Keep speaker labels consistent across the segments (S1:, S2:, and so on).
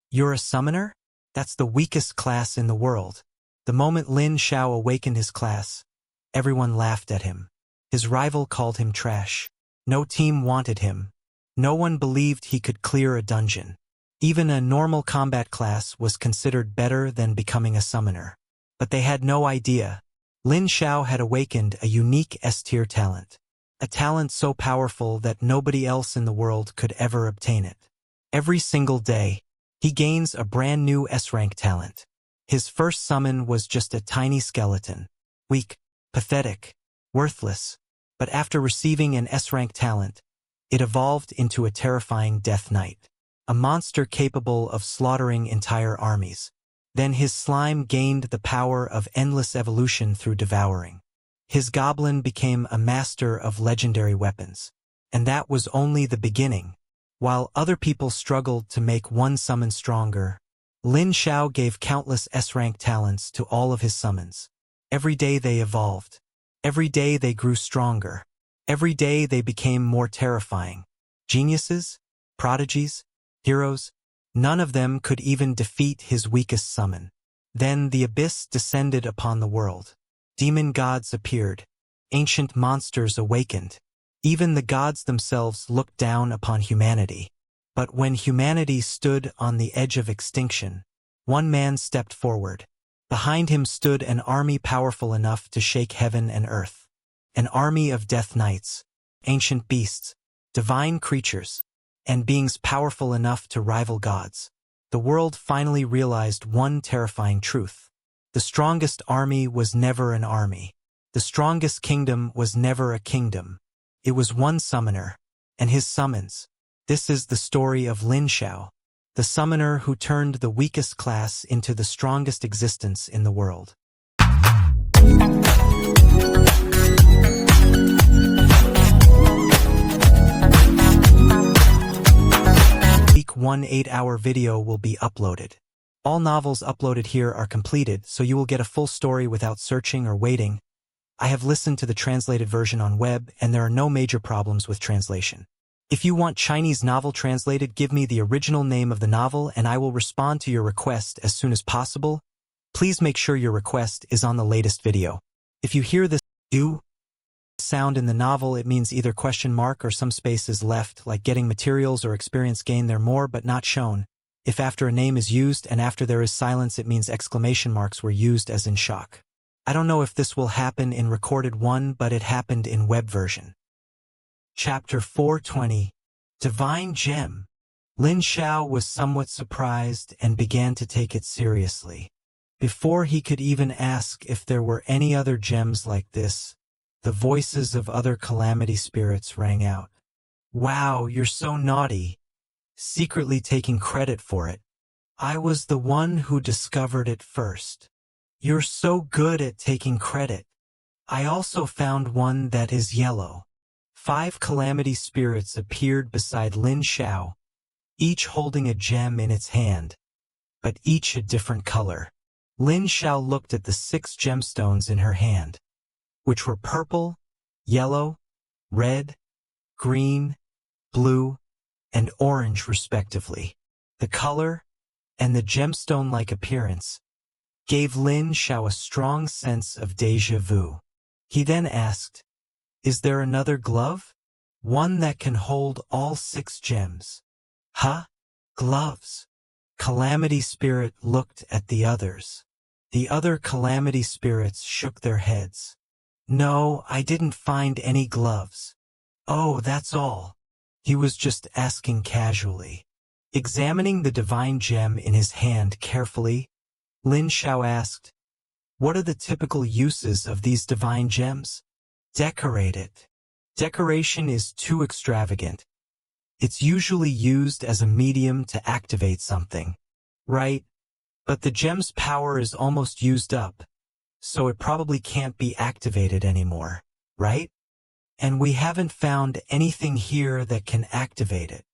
S1: You're a summoner? That's the weakest class in the world. The moment Lin Xiao awakened his class, everyone laughed at him. His rival called him trash. No team wanted him. No one believed he could clear a dungeon. Even a normal combat class was considered better than becoming a summoner. But they had no idea. Lin Xiao had awakened a unique S-tier talent. A talent so powerful that nobody else in the world could ever obtain it. Every single day, he gains a brand new S-rank talent. His first summon was just a tiny skeleton. Weak, pathetic, worthless. But after receiving an S-rank talent, it evolved into a terrifying Death Knight. A monster capable of slaughtering entire armies. Then his slime gained the power of endless evolution through devouring. His goblin became a master of legendary weapons. And that was only the beginning. While other people struggled to make one summon stronger, Lin Xiao gave countless S-rank talents to all of his summons. Every day they evolved. Every day they grew stronger. Every day they became more terrifying. Geniuses, prodigies, heroes, none of them could even defeat his weakest summon. Then the abyss descended upon the world. Demon gods appeared. Ancient monsters awakened. Even the gods themselves looked down upon humanity. But when humanity stood on the edge of extinction, one man stepped forward. Behind him stood an army powerful enough to shake heaven and earth. An army of death knights, ancient beasts, divine creatures, and beings powerful enough to rival gods. The world finally realized one terrifying truth. The strongest army was never an army. The strongest kingdom was never a kingdom. It was one summoner, and his summons. This is the story of Lin Xiao, the summoner who turned the weakest class into the strongest existence in the world. Week 1 8-hour video will be uploaded. All novels uploaded here are completed, so you will get a full story without searching or waiting. I have listened to the translated version on web, and there are no major problems with translation. If you want Chinese novel translated, give me the original name of the novel and I will respond to your request as soon as possible. Please make sure your request is on the latest video. If you hear this "u" sound in the novel, it means either question mark or some space is left, like getting materials or experience gain there more but not shown. If after a name is used and after there is silence, it means exclamation marks were used as in shock. I don't know if this will happen in recorded one, but it happened in web version. Chapter 420. Divine Gem. Lin Xiao was somewhat surprised and began to take it seriously. Before he could even ask if there were any other gems like this, the voices of other calamity spirits rang out. Wow, you're so naughty. Secretly taking credit for it. I was the one who discovered it first. You're so good at taking credit. I also found one that is yellow. 5 calamity spirits appeared beside Lin Xiao, each holding a gem in its hand, but each a different color. Lin Xiao looked at the 6 gemstones in her hand, which were purple, yellow, red, green, blue, and orange respectively. The color and the gemstone-like appearance gave Lin Xiao a strong sense of déjà vu. He then asked, "Is there another glove? One that can hold all 6 gems?" Huh? Gloves? Calamity Spirit looked at the others. The other calamity spirits shook their heads. No, I didn't find any gloves. Oh, that's all. He was just asking casually. Examining the divine gem in his hand carefully, Lin Xiao asked, "What are the typical uses of these divine gems?" Decorate it. Decoration is too extravagant. It's usually used as a medium to activate something. Right? But the gem's power is almost used up, so it probably can't be activated anymore, right? And we haven't found anything here that can activate it.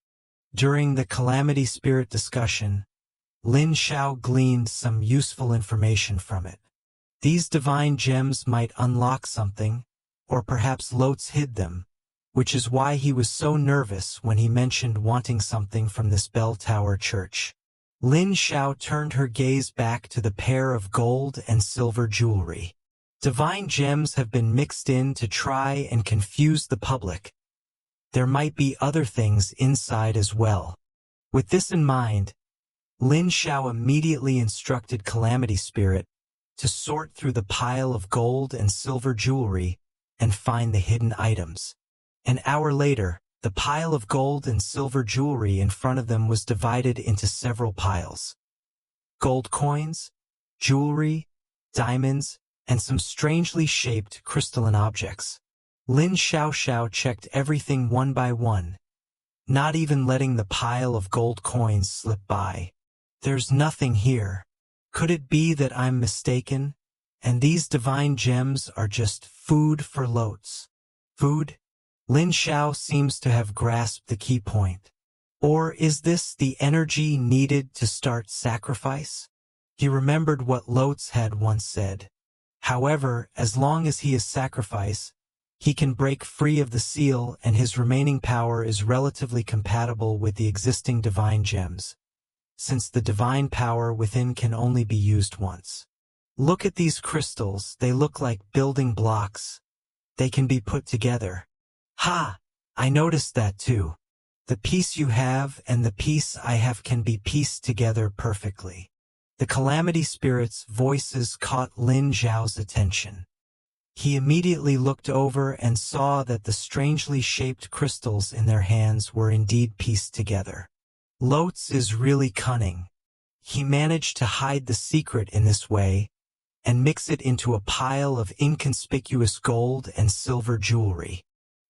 S1: During the Calamity Spirit discussion, Lin Xiao gleaned some useful information from it. These divine gems might unlock something, or perhaps Lotz hid them, which is why he was so nervous when he mentioned wanting something from this bell tower church. Lin Xiao turned her gaze back to the pair of gold and silver jewelry. Divine gems have been mixed in to try and confuse the public. There might be other things inside as well. With this in mind, Lin Xiao immediately instructed Calamity Spirit to sort through the pile of gold and silver jewelry and find the hidden items. An hour later, the pile of gold and silver jewelry in front of them was divided into several piles. Gold coins, jewelry, diamonds, and some strangely shaped crystalline objects. Lin Xiao checked everything one by one, not even letting the pile of gold coins slip by. There's nothing here. Could it be that I'm mistaken, and these divine gems are just food for lotes? Food? Lin Xiao seems to have grasped the key point. Or is this the energy needed to start sacrifice? He remembered what Lotes had once said. However, as long as he is sacrifice, he can break free of the seal, and his remaining power is relatively compatible with the existing divine gems, since the divine power within can only be used once. Look at these crystals, they look like building blocks. They can be put together. Ha! I noticed that too. The piece you have and the piece I have can be pieced together perfectly. The Calamity Spirit's voices caught Lin Xiao's attention. He immediately looked over and saw that the strangely shaped crystals in their hands were indeed pieced together. Lotes is really cunning. He managed to hide the secret in this way and mix it into a pile of inconspicuous gold and silver jewelry.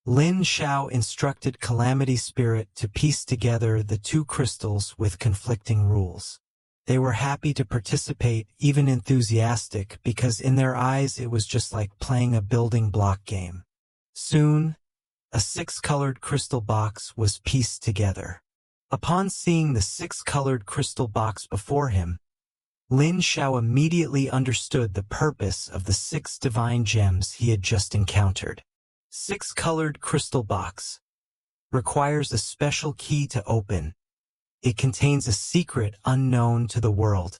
S1: Lin Xiao instructed Calamity Spirit to piece together the two crystals with conflicting rules. They were happy to participate, even enthusiastic, because in their eyes it was just like playing a building block game. Soon, a 6-colored crystal box was pieced together. Upon seeing the 6-colored crystal box before him, Lin Xiao immediately understood the purpose of the 6 divine gems he had just encountered. 6-colored crystal box requires a special key to open. It contains a secret unknown to the world.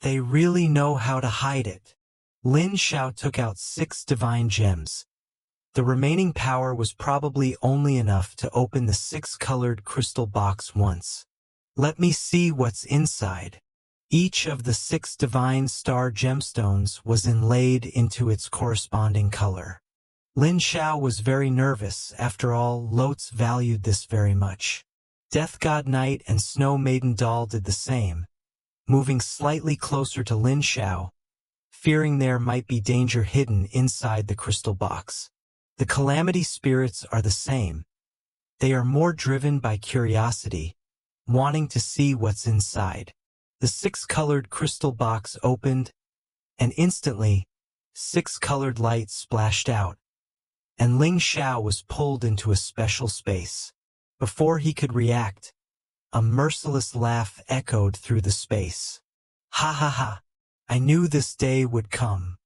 S1: They really know how to hide it. Lin Xiao took out 6 divine gems. The remaining power was probably only enough to open the 6-colored crystal box once. Let me see what's inside. Each of the 6 divine star gemstones was inlaid into its corresponding color. Lin Xiao was very nervous. After all, Lotes valued this very much. Death God Knight and Snow Maiden Doll did the same, moving slightly closer to Lin Xiao, fearing there might be danger hidden inside the crystal box. The Calamity Spirits are the same. They are more driven by curiosity, wanting to see what's inside. The 6-colored crystal box opened, and instantly, 6 colored lights splashed out, and Lin Xiao was pulled into a special space. Before he could react, a merciless laugh echoed through the space. Ha ha ha! I knew this day would come.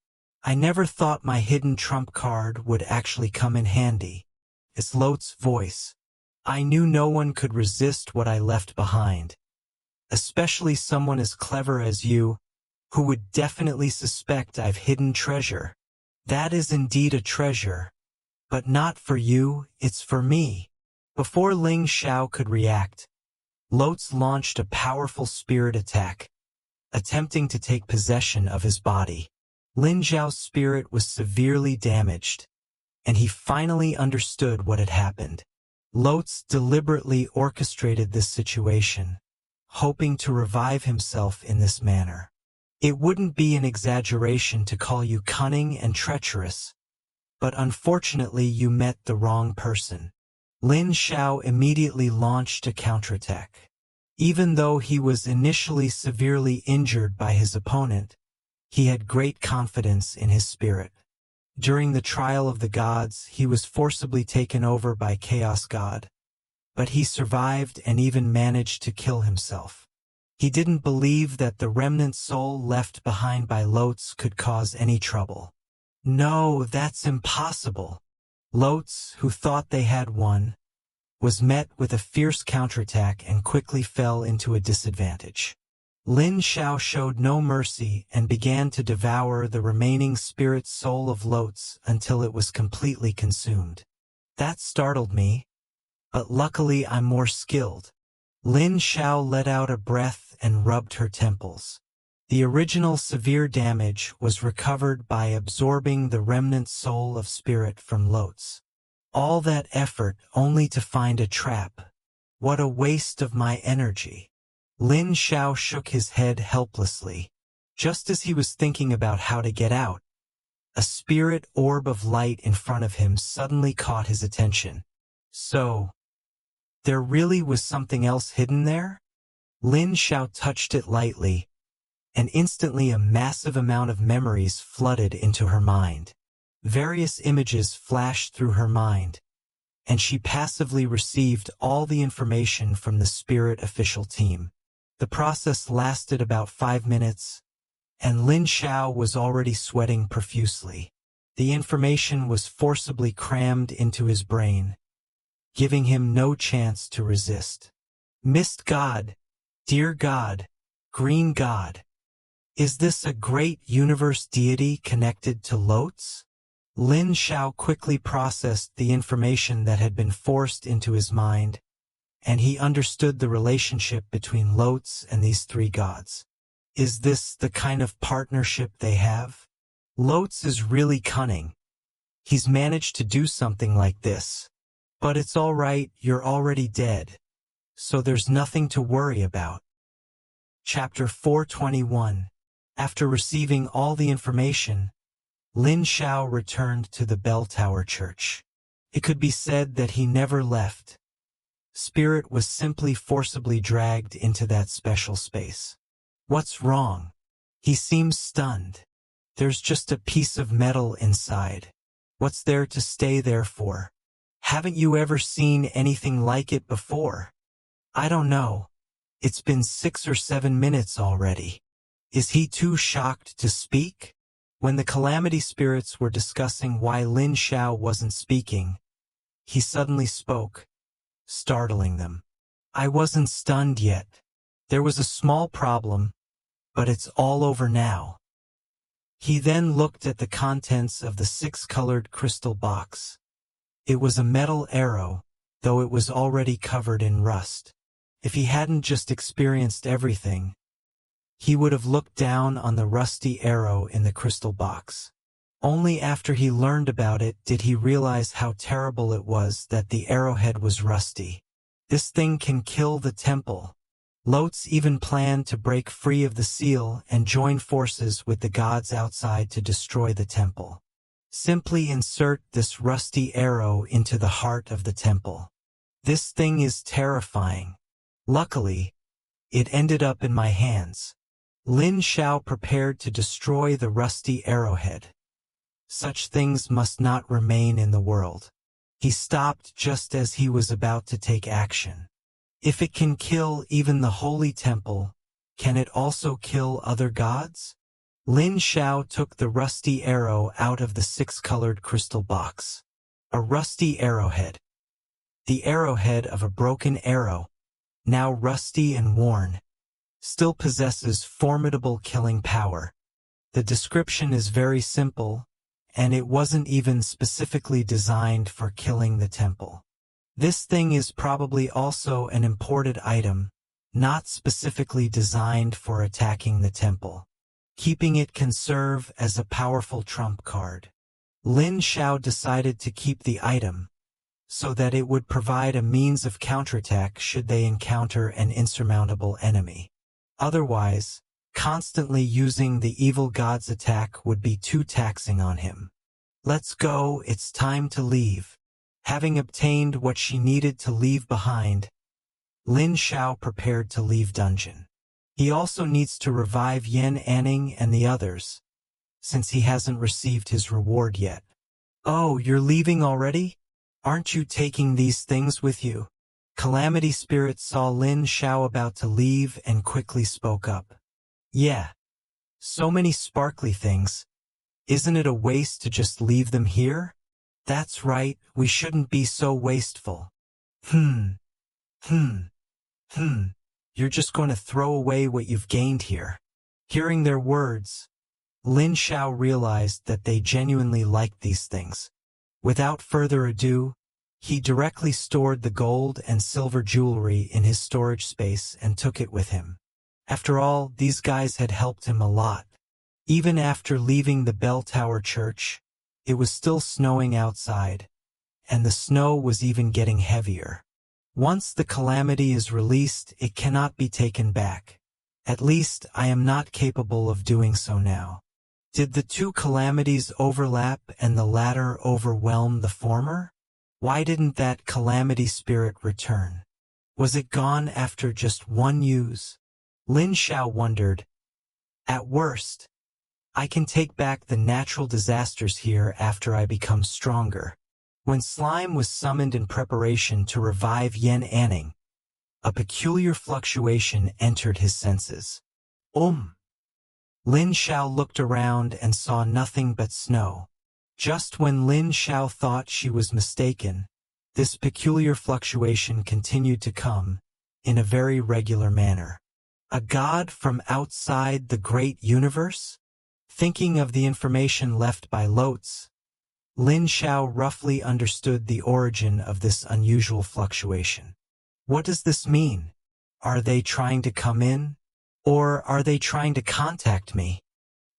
S1: I never thought my hidden trump card would actually come in handy. It's Lote's voice. I knew no one could resist what I left behind. Especially someone as clever as you, who would definitely suspect I've hidden treasure. That is indeed a treasure. But not for you, it's for me. Before Lin Xiao could react, Lotes launched a powerful spirit attack, attempting to take possession of his body. Lin Xiao's spirit was severely damaged, and he finally understood what had happened. Lotes deliberately orchestrated this situation, hoping to revive himself in this manner. It wouldn't be an exaggeration to call you cunning and treacherous, but unfortunately you met the wrong person. Lin Xiao immediately launched a counterattack. Even though he was initially severely injured by his opponent, he had great confidence in his spirit. During the trial of the gods, he was forcibly taken over by Chaos God, but he survived and even managed to kill himself. He didn't believe that the remnant soul left behind by Lotes could cause any trouble. No, that's impossible. Lotes, who thought they had won, was met with a fierce counterattack and quickly fell into a disadvantage. Lin Xiao showed no mercy and began to devour the remaining spirit soul of Lotes until it was completely consumed. That startled me, but luckily I'm more skilled. Lin Xiao let out a breath and rubbed her temples. The original severe damage was recovered by absorbing the remnant soul of spirit from Lotes. All that effort only to find a trap. What a waste of my energy. Lin Xiao shook his head helplessly. Just as he was thinking about how to get out, a spirit orb of light in front of him suddenly caught his attention. So, there really was something else hidden there? Lin Xiao touched it lightly, and instantly a massive amount of memories flooded into her mind. Various images flashed through her mind, and she passively received all the information from the spirit official team. The process lasted about 5 minutes, and Lin Xiao was already sweating profusely. The information was forcibly crammed into his brain, giving him no chance to resist. Mist God, Dear God, Green God. Is this a great universe deity connected to Lotes? Lin Xiao quickly processed the information that had been forced into his mind, and he understood the relationship between Lotes and these three gods. Is this the kind of partnership they have? Lotes is really cunning. He's managed to do something like this. But it's all right, you're already dead, so there's nothing to worry about. Chapter 421. After receiving all the information, Lin Xiao returned to the bell tower church. It could be said that he never left. Spirit was simply forcibly dragged into that special space. What's wrong? He seems stunned. There's just a piece of metal inside. What's there to stay there for? Haven't you ever seen anything like it before? I don't know. It's been 6 or 7 minutes already. Is he too shocked to speak? When the calamity spirits were discussing why Lin Xiao wasn't speaking, he suddenly spoke, startling them. I wasn't stunned yet. There was a small problem, but it's all over now. He then looked at the contents of the 6-colored crystal box. It was a metal arrow, though it was already covered in rust. If he hadn't just experienced everything, he would have looked down on the rusty arrow in the crystal box. Only after he learned about it did he realize how terrible it was that the arrowhead was rusty. This thing can kill the temple. Lotes even planned to break free of the seal and join forces with the gods outside to destroy the temple. Simply insert this rusty arrow into the heart of the temple. This thing is terrifying. Luckily, it ended up in my hands. Lin Xiao prepared to destroy the rusty arrowhead. Such things must not remain in the world. He stopped just as he was about to take action. If it can kill even the holy temple, can it also kill other gods? Lin Xiao took the rusty arrow out of the 6-colored crystal box. A rusty arrowhead. The arrowhead of a broken arrow, now rusty and worn, still possesses formidable killing power. The description is very simple, and it wasn't even specifically designed for killing the temple. This thing is probably also an imported item, not specifically designed for attacking the temple. Keeping it can serve as a powerful trump card. Lin Xiao decided to keep the item, so that it would provide a means of counterattack should they encounter an insurmountable enemy. Otherwise, constantly using the evil god's attack would be too taxing on him. Let's go, it's time to leave. Having obtained what she needed to leave behind, Lin Xiao prepared to leave dungeon. He also needs to revive Yan Anning and the others, since he hasn't received his reward yet. Oh, you're leaving already? Aren't you taking these things with you? Calamity Spirit saw Lin Xiao about to leave and quickly spoke up. Yeah. So many sparkly things. Isn't it a waste to just leave them here? That's right, we shouldn't be so wasteful. You're just going to throw away what you've gained here." Hearing their words, Lin Xiao realized that they genuinely liked these things. Without further ado, he directly stored the gold and silver jewelry in his storage space and took it with him. After all, these guys had helped him a lot. Even after leaving the bell tower church, it was still snowing outside, and the snow was even getting heavier. Once the calamity is released, it cannot be taken back. At least, I am not capable of doing so now. Did the two calamities overlap and the latter overwhelm the former? Why didn't that calamity spirit return? Was it gone after just one use? Lin Xiao wondered. At worst, I can take back the natural disasters here after I become stronger. When slime was summoned in preparation to revive Yan Anning, a peculiar fluctuation entered his senses. Lin Xiao looked around and saw nothing but snow. Just when Lin Xiao thought she was mistaken, this peculiar fluctuation continued to come, in a very regular manner. A god from outside the great universe? Thinking of the information left by Lotz, Lin Xiao roughly understood the origin of this unusual fluctuation. What does this mean? Are they trying to come in? Or are they trying to contact me?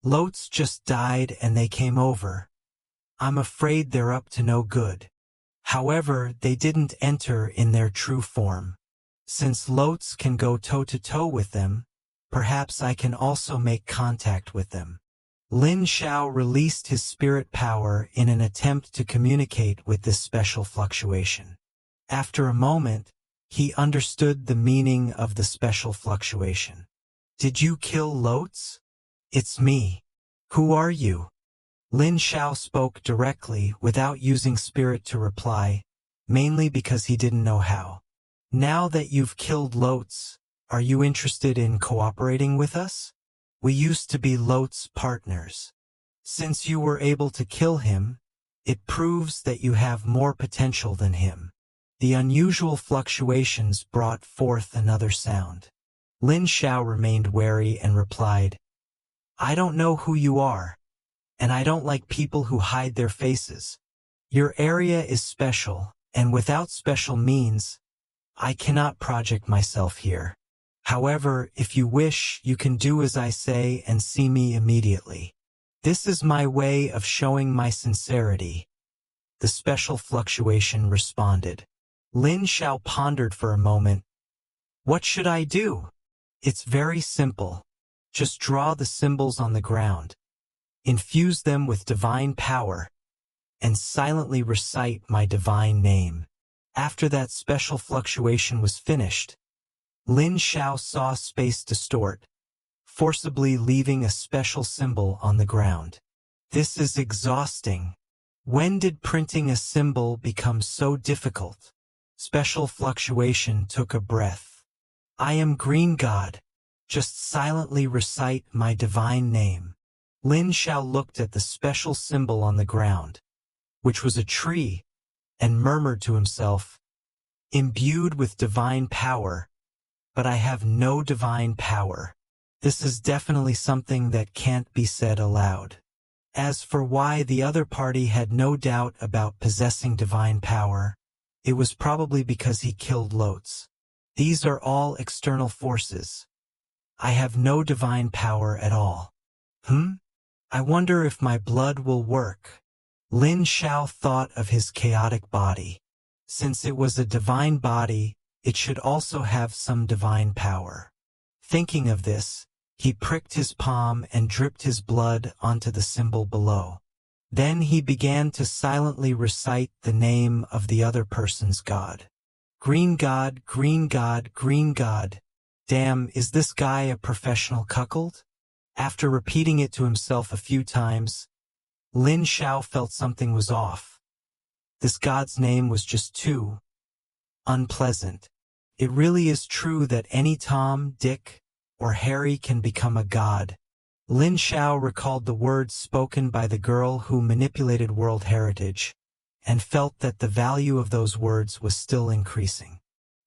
S1: Lotz just died and they came over. I'm afraid they're up to no good. However, they didn't enter in their true form. Since Lotz can go toe-to-toe with them, perhaps I can also make contact with them. Lin Xiao released his spirit power in an attempt to communicate with this special fluctuation. After a moment, he understood the meaning of the special fluctuation. Did you kill Lotz? It's me. Who are you? Lin Xiao spoke directly without using spirit to reply, mainly because he didn't know how. Now that you've killed Lotz, are you interested in cooperating with us? We used to be Lotz's partners. Since you were able to kill him, it proves that you have more potential than him. The unusual fluctuations brought forth another sound. Lin Xiao remained wary and replied, I don't know who you are, and I don't like people who hide their faces. Your area is special, and without special means, I cannot project myself here. However, if you wish, you can do as I say and see me immediately. This is my way of showing my sincerity. The special fluctuation responded. Lin Xiao pondered for a moment. What should I do? It's very simple. Just draw the symbols on the ground, infuse them with divine power, and silently recite my divine name. After that special fluctuation was finished, Lin Xiao saw space distort, forcibly leaving a special symbol on the ground. This is exhausting. When did printing a symbol become so difficult? Special fluctuation took a breath. I am Green God. Just silently recite my divine name. Lin Xiao looked at the special symbol on the ground, which was a tree, and murmured to himself, imbued with divine power, but I have no divine power. This is definitely something that can't be said aloud. As for why the other party had no doubt about possessing divine power, it was probably because he killed Lotz. These are all external forces. I have no divine power at all. I wonder if my blood will work. Lin Xiao thought of his chaotic body. Since it was a divine body, it should also have some divine power. Thinking of this, he pricked his palm and dripped his blood onto the symbol below. Then he began to silently recite the name of the other person's god. Green God, Green God, Green God. Damn, is this guy a professional cuckold? After repeating it to himself a few times, Lin Xiao felt something was off. This god's name was just too unpleasant. It really is true that any Tom, Dick, or Harry can become a god. Lin Xiao recalled the words spoken by the girl who manipulated world heritage, and felt that the value of those words was still increasing.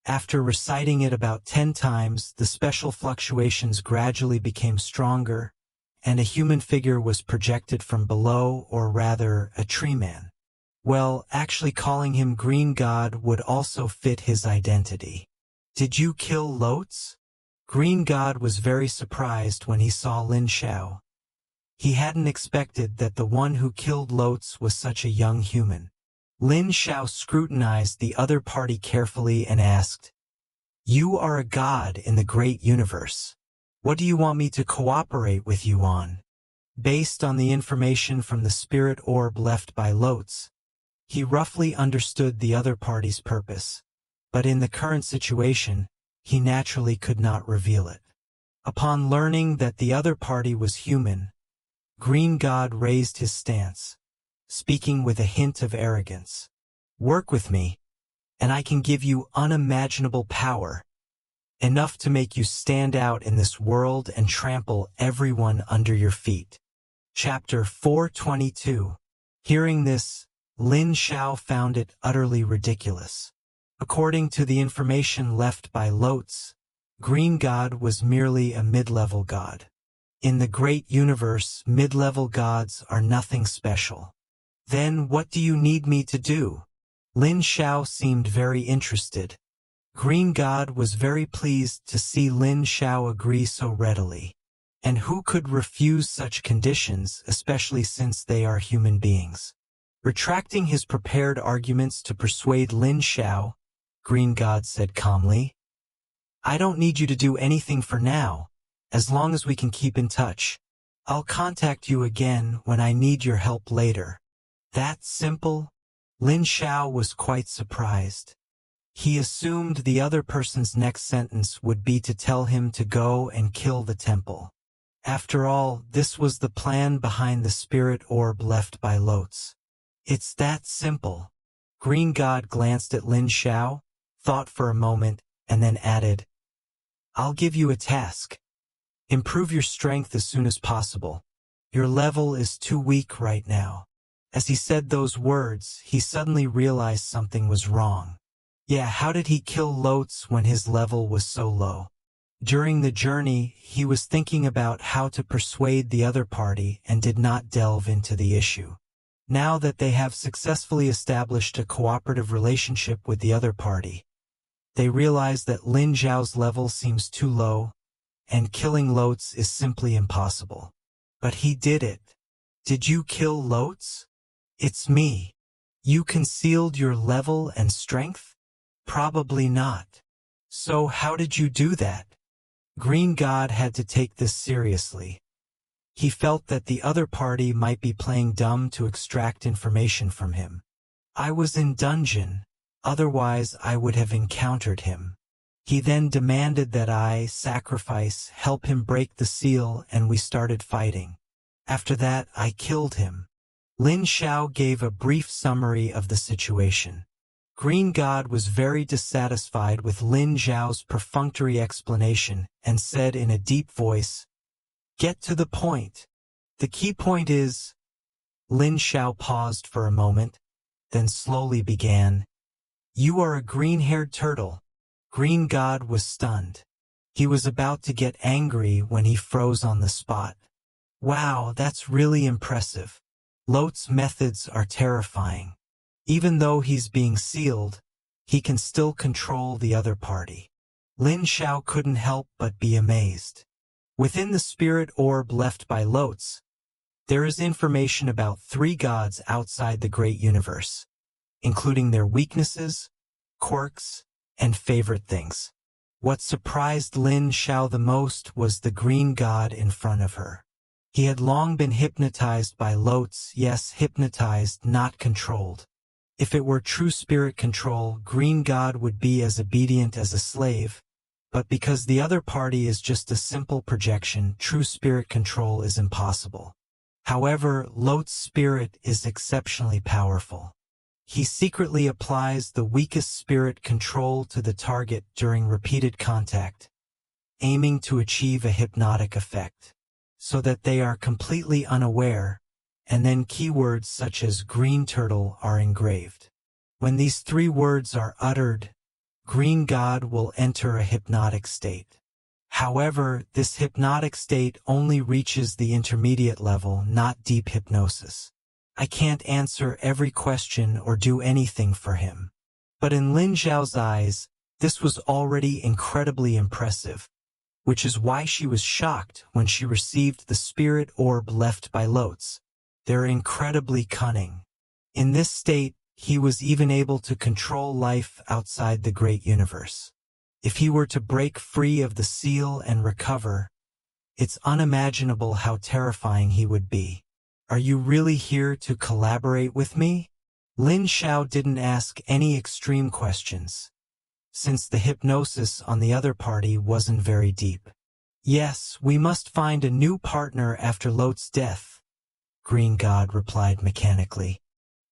S1: After reciting it about 10 times, the special fluctuations gradually became stronger, and a human figure was projected from below, or rather, a tree man. Well, actually calling him Green God would also fit his identity. Did you kill Lotes? Green God was very surprised when he saw Lin Xiao. He hadn't expected that the one who killed Lotes was such a young human. Lin Xiao scrutinized the other party carefully and asked, "You are a god in the great universe. What do you want me to cooperate with you on?" Based on the information from the spirit orb left by Lotes, he roughly understood the other party's purpose, but in the current situation, he naturally could not reveal it. Upon learning that the other party was human, Green God raised his stance, speaking with a hint of arrogance. "Work with me, and I can give you unimaginable power, enough to make you stand out in this world and trample everyone under your feet." Chapter 422. Hearing this, Lin Xiao found it utterly ridiculous. According to the information left by Lotes, Green God was merely a mid-level god. In the great universe, mid-level gods are nothing special. "Then what do you need me to do?" Lin Xiao seemed very interested. Green God was very pleased to see Lin Xiao agree so readily. And who could refuse such conditions, especially since they are human beings? Retracting his prepared arguments to persuade Lin Xiao, Green God said calmly, "I don't need you to do anything for now, as long as we can keep in touch. I'll contact you again when I need your help later." That simple? Lin Xiao was quite surprised. He assumed the other person's next sentence would be to tell him to go and kill the temple. After all, this was the plan behind the spirit orb left by Lotes. It's that simple. Green God glanced at Lin Xiao, thought for a moment, and then added, "I'll give you a task. Improve your strength as soon as possible. Your level is too weak right now." As he said those words, he suddenly realized something was wrong. Yeah, how did he kill Lotes when his level was so low? During the journey, he was thinking about how to persuade the other party and did not delve into the issue. Now that they have successfully established a cooperative relationship with the other party, they realize that Lin Xiao's level seems too low, and killing Lotes is simply impossible. But he did it. "Did you kill Lotes?" "It's me." "You concealed your level and strength?" "Probably not." "So how did you do that?" Green God had to take this seriously. He felt that the other party might be playing dumb to extract information from him. "I was in dungeon, otherwise I would have encountered him. He then demanded that I help him break the seal, and we started fighting. After that, I killed him." Lin Xiao gave a brief summary of the situation. Green God was very dissatisfied with Lin Xiao's perfunctory explanation and said in a deep voice, "Get to the point. The key point is—" Lin Xiao paused for a moment, then slowly began, "You are a green-haired turtle." Green God was stunned. He was about to get angry when he froze on the spot. Wow, that's really impressive. Lote's methods are terrifying. Even though he's being sealed, he can still control the other party. Lin Xiao couldn't help but be amazed. Within the spirit orb left by Lotes, there is information about 3 gods outside the great universe, including their weaknesses, quirks, and favorite things. What surprised Lin Xiao the most was the green god in front of her. He had long been hypnotized by Lotes, yes, hypnotized, not controlled. If it were true spirit control, Green God would be as obedient as a slave, but because the other party is just a simple projection, true spirit control is impossible. However, Lote's spirit is exceptionally powerful. He secretly applies the weakest spirit control to the target during repeated contact, aiming to achieve a hypnotic effect, so that they are completely unaware, and then keywords such as green turtle are engraved. When these 3 words are uttered, Green God will enter a hypnotic state. However, this hypnotic state only reaches the intermediate level, not deep hypnosis. I can't answer every question or do anything for him. But in Lin Xiao's eyes, this was already incredibly impressive, which is why she was shocked when she received the spirit orb left by Lotz. They're incredibly cunning. In this state, he was even able to control life outside the great universe. If he were to break free of the seal and recover, it's unimaginable how terrifying he would be. Are you really here to collaborate with me? Lin Xiao didn't ask any extreme questions, since the hypnosis on the other party wasn't very deep. Yes, we must find a new partner after Lotz's death, Green God replied mechanically.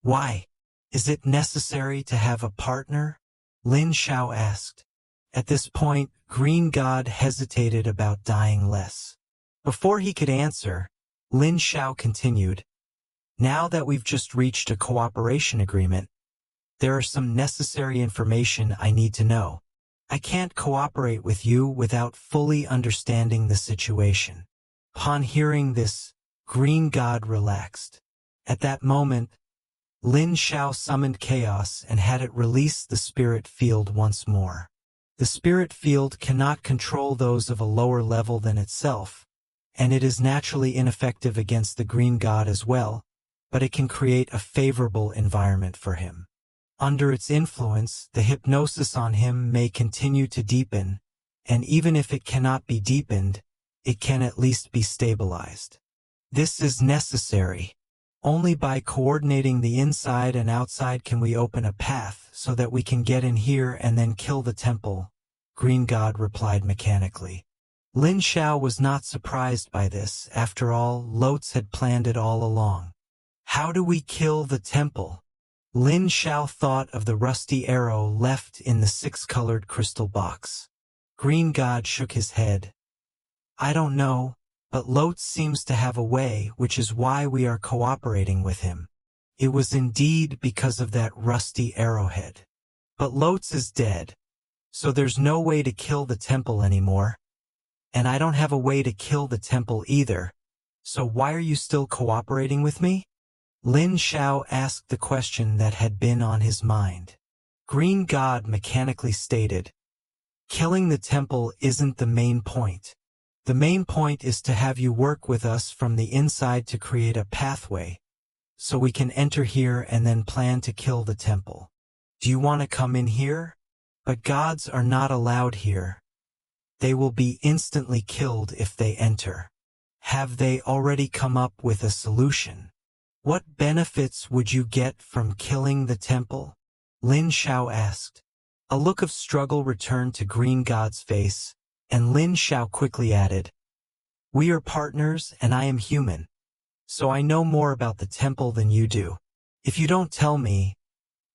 S1: Why? Is it necessary to have a partner? Lin Xiao asked. At this point, Green God hesitated about dying less. Before he could answer, Lin Xiao continued, now that we've just reached a cooperation agreement, there are some necessary information I need to know. I can't cooperate with you without fully understanding the situation. Upon hearing this, Green God relaxed. At that moment, Lin Xiao summoned chaos and had it release the spirit field once more. The spirit field cannot control those of a lower level than itself, and it is naturally ineffective against the Green God as well, but it can create a favorable environment for him. Under its influence, the hypnosis on him may continue to deepen, and even if it cannot be deepened, it can at least be stabilized. This is necessary. Only by coordinating the inside and outside can we open a path so that we can get in here and then kill the temple, Green God replied mechanically. Lin Xiao was not surprised by this. After all, Lotz had planned it all along. How do we kill the temple? Lin Xiao thought of the rusty arrow left in the six-colored crystal box. Green God shook his head. I don't know, but Lotz seems to have a way, which is why we are cooperating with him. It was indeed because of that rusty arrowhead. But Lotz is dead, so there's no way to kill the temple anymore. And I don't have a way to kill the temple either, so why are you still cooperating with me? Lin Xiao asked the question that had been on his mind. Green God mechanically stated, killing the temple isn't the main point. The main point is to have you work with us from the inside to create a pathway, so we can enter here and then plan to kill the temple. Do you want to come in here? But gods are not allowed here. They will be instantly killed if they enter. Have they already come up with a solution? What benefits would you get from killing the temple? Lin Xiao asked. A look of struggle returned to Green God's face, and Lin Xiao quickly added, we are partners and I am human, so I know more about the temple than you do. If you don't tell me,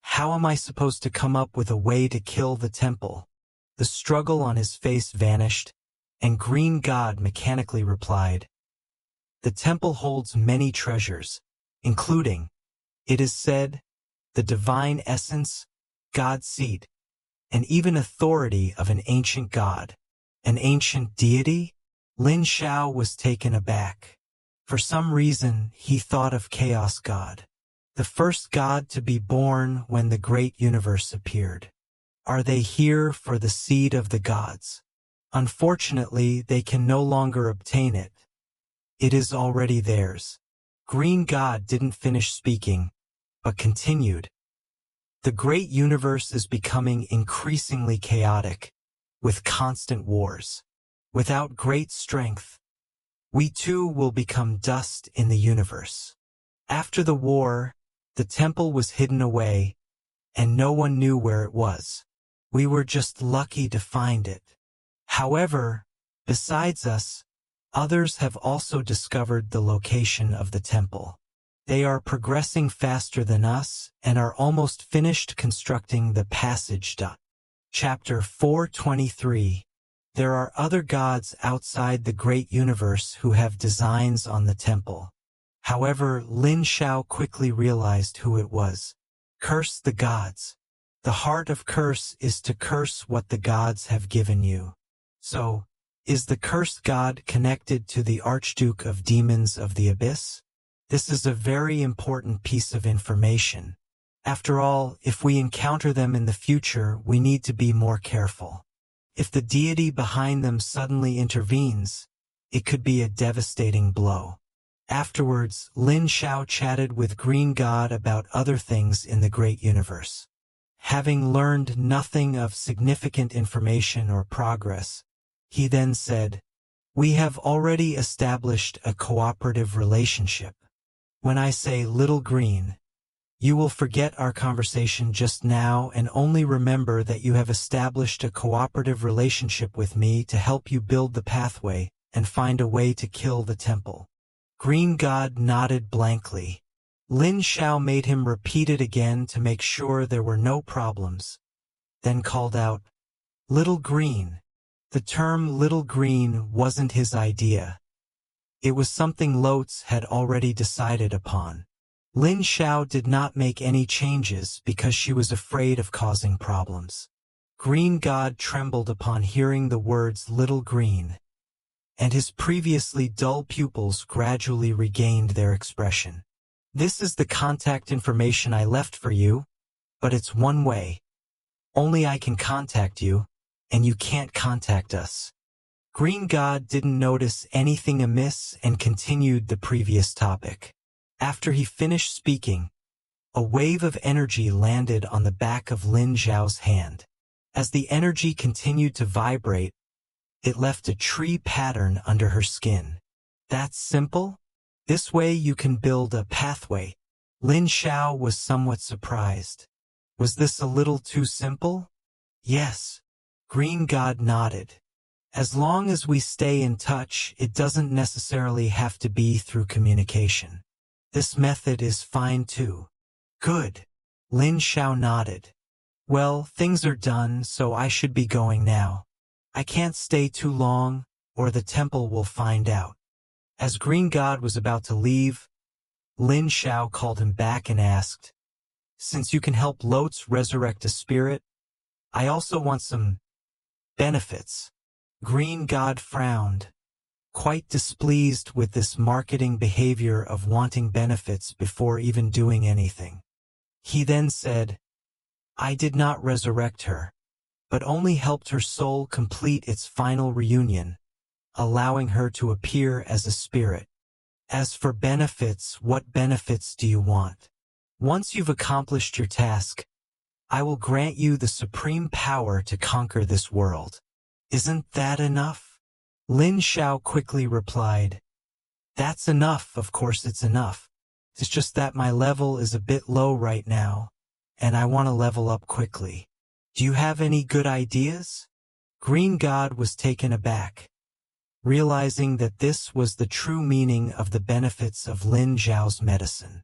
S1: how am I supposed to come up with a way to kill the temple? The struggle on his face vanished, and Green God mechanically replied, the temple holds many treasures, including, it is said, the divine essence, God's seed, and even authority of an ancient god. An ancient deity? Lin Xiao was taken aback. For some reason, he thought of Chaos God, the first god to be born when the great universe appeared. Are they here for the seed of the gods? Unfortunately, they can no longer obtain it. It is already theirs. Green God didn't finish speaking, but continued. The great universe is becoming increasingly chaotic, with constant wars. Without great strength, we too will become dust in the universe. After the war, the temple was hidden away, and no one knew where it was. We were just lucky to find it. However, besides us, others have also discovered the location of the temple. They are progressing faster than us and are almost finished constructing the passage. Chapter 423. There are other gods outside the great universe who have designs on the temple. However, Lin Xiao quickly realized who it was. Curse the gods. The heart of curse is to curse what the gods have given you. So, is the cursed god connected to the Archduke of Demons of the Abyss? This is a very important piece of information. After all, if we encounter them in the future, we need to be more careful. If the deity behind them suddenly intervenes, it could be a devastating blow. Afterwards, Lin Xiao chatted with Green God about other things in the great universe. Having learned nothing of significant information or progress, he then said, "We have already established a cooperative relationship. When I say Little Green, you will forget our conversation just now and only remember that you have established a cooperative relationship with me to help you build the pathway and find a way to kill the temple." Green God nodded blankly. Lin Xiao made him repeat it again to make sure there were no problems, then called out, "Little Green." The term Little Green wasn't his idea. It was something Lotz had already decided upon. Lin Xiao did not make any changes because she was afraid of causing problems. Green God trembled upon hearing the words Little Green, and his previously dull pupils gradually regained their expression. "This is the contact information I left for you, but it's one way. Only I can contact you, and you can't contact us." Green God didn't notice anything amiss and continued the previous topic. After he finished speaking, a wave of energy landed on the back of Lin Xiao's hand. As the energy continued to vibrate, it left a tree pattern under her skin. "That's simple? This way you can build a pathway." Lin Xiao was somewhat surprised. Was this a little too simple? "Yes." Green God nodded. "As long as we stay in touch, it doesn't necessarily have to be through communication. This method is fine too." "Good." Lin Xiao nodded. "Well, things are done, so I should be going now. I can't stay too long, or the temple will find out." As Green God was about to leave, Lin Xiao called him back and asked, "Since you can help Lotz resurrect a spirit, I also want some benefits." Green God frowned, quite displeased with this marketing behavior of wanting benefits before even doing anything. He then said, "I did not resurrect her, but only helped her soul complete its final reunion, allowing her to appear as a spirit. As for benefits, what benefits do you want? Once you've accomplished your task, I will grant you the supreme power to conquer this world. Isn't that enough?" Lin Xiao quickly replied, "That's enough, of course it's enough. It's just that my level is a bit low right now, and I want to level up quickly. Do you have any good ideas?" Green God was taken aback, realizing that this was the true meaning of the benefits of Lin Xiao's medicine.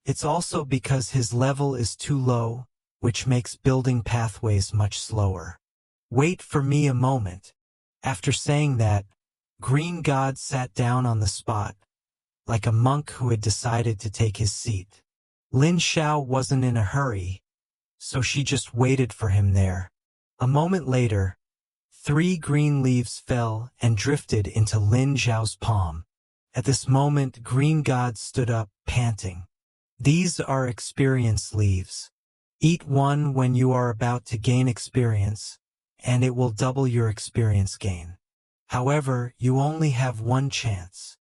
S1: It's also because his level is too low, which makes building pathways much slower. "Wait for me a moment." After saying that, Green God sat down on the spot, like a monk who had decided to take his seat. Lin Xiao wasn't in a hurry, so she just waited for him there. A moment later, 3 green leaves fell and drifted into Lin Xiao's palm. At this moment, Green God stood up, panting. "These are experience leaves. Eat one when you are about to gain experience, and it will double your experience gain. However, you only have one chance."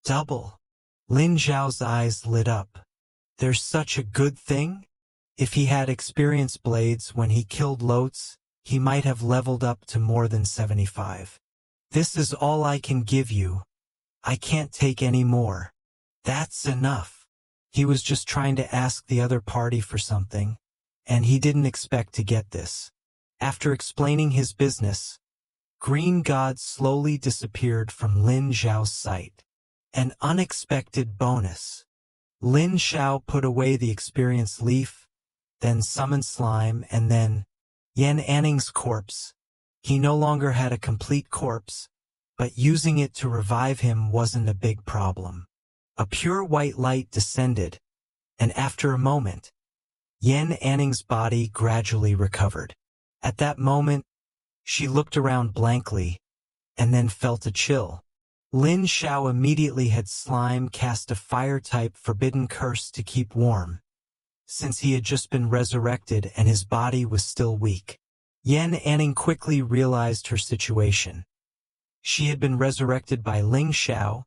S1: "Double?" Lin Xiao's eyes lit up. "There's such a good thing?" If he had experience blades when he killed Lotz, he might have leveled up to more than 75. "This is all I can give you. I can't take any more." "That's enough." He was just trying to ask the other party for something, and he didn't expect to get this. After explaining his business, Green God slowly disappeared from Lin Xiao's sight. An unexpected bonus. Lin Xiao put away the experience leaf, then summoned Slime, and then Yan Anning's corpse. He no longer had a complete corpse, but using it to revive him wasn't a big problem. A pure white light descended, and after a moment, Yan Anning's body gradually recovered. At that moment, she looked around blankly, and then felt a chill. Lin Xiao immediately had slime cast a fire-type forbidden curse to keep warm, since he had just been resurrected and his body was still weak. Yan Anning quickly realized her situation. She had been resurrected by Lin Xiao,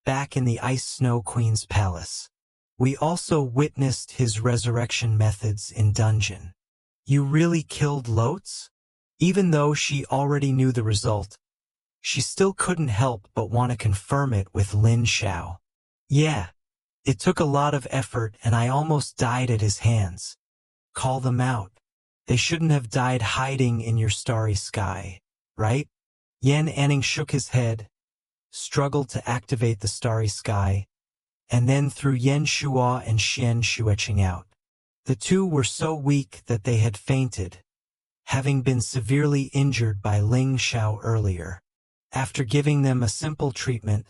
S1: back in the Ice Snow Queen's palace. We also witnessed his resurrection methods in dungeon. You really killed Lotz? Even though she already knew the result, she still couldn't help but want to confirm it with Lin Xiao. Yeah, it took a lot of effort and I almost died at his hands. Call them out. They shouldn't have died hiding in your starry sky, right? Yan Anning shook his head, struggled to activate the starry sky, and then threw Yan Shuo and Xian Xueqing out. The two were so weak that they had fainted, having been severely injured by Lin Xiao earlier. After giving them a simple treatment,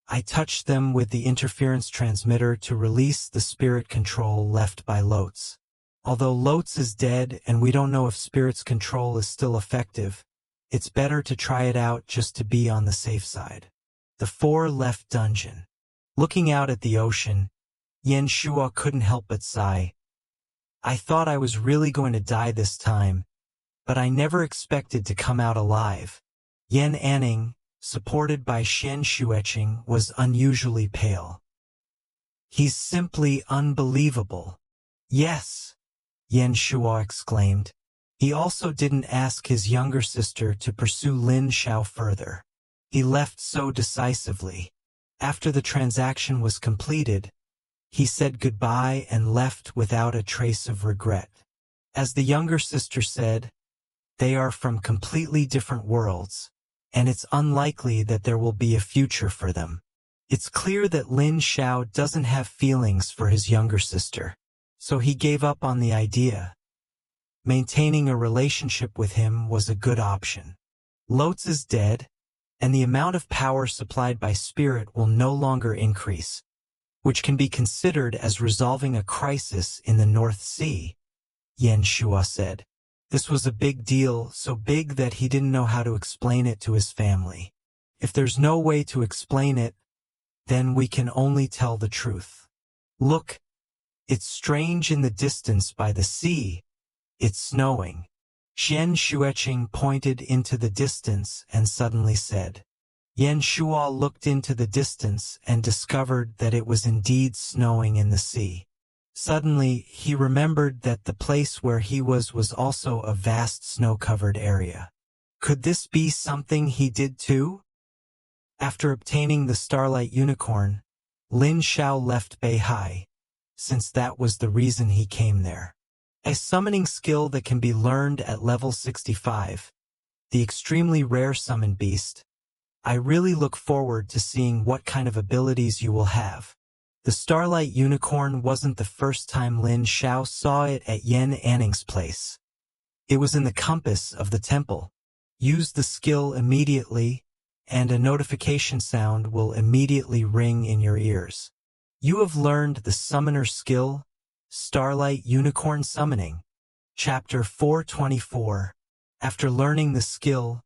S1: I touched them with the interference transmitter to release the spirit control left by Lotz. Although Lotz is dead and we don't know if spirit's control is still effective, it's better to try it out just to be on the safe side. The four left dungeon. Looking out at the ocean, Yan Shuo couldn't help but sigh. I thought I was really going to die this time, but I never expected to come out alive. Yan Anning, supported by Xian Xueqing, was unusually pale. He's simply unbelievable. Yes, Yan Shuo exclaimed. He also didn't ask his younger sister to pursue Lin Xiao further. He left so decisively. After the transaction was completed, he said goodbye and left without a trace of regret. As the younger sister said, they are from completely different worlds, and it's unlikely that there will be a future for them. It's clear that Lin Xiao doesn't have feelings for his younger sister, so he gave up on the idea. Maintaining a relationship with him was a good option. Lotz is dead, and the amount of power supplied by spirit will no longer increase, which can be considered as resolving a crisis in the North Sea, Yan Shuo said. This was a big deal, so big that he didn't know how to explain it to his family. If there's no way to explain it, then we can only tell the truth. Look, it's strange in the distance by the sea. It's snowing. Xian Xueqing pointed into the distance and suddenly said. Yan Shuo looked into the distance and discovered that it was indeed snowing in the sea. Suddenly, he remembered that the place where he was also a vast snow-covered area. Could this be something he did too? After obtaining the Starlight Unicorn, Lin Xiao left Beihai, since that was the reason he came there. A summoning skill that can be learned at level 65, the extremely rare summon beast. I really look forward to seeing what kind of abilities you will have. The Starlight Unicorn wasn't the first time Lin Xiao saw it at Yan Anning's place. It was in the compass of the temple. Use the skill immediately, and a notification sound will immediately ring in your ears. You have learned the summoner skill, Starlight Unicorn Summoning. Chapter 424. After learning the skill,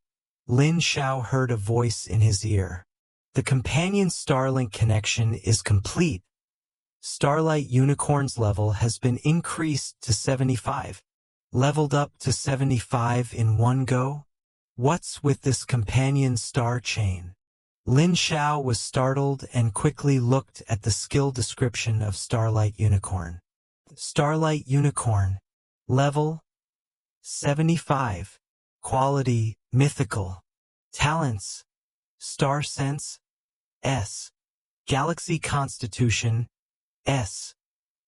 S1: Lin Xiao heard a voice in his ear. The companion Starlink connection is complete. Starlight Unicorn's level has been increased to 75. Leveled up to 75 in one go? What's with this companion star chain? Lin Xiao was startled and quickly looked at the skill description of Starlight Unicorn. Starlight Unicorn. Level 75. Quality, mythical. Talents, Star Sense, S. Galaxy Constitution, S.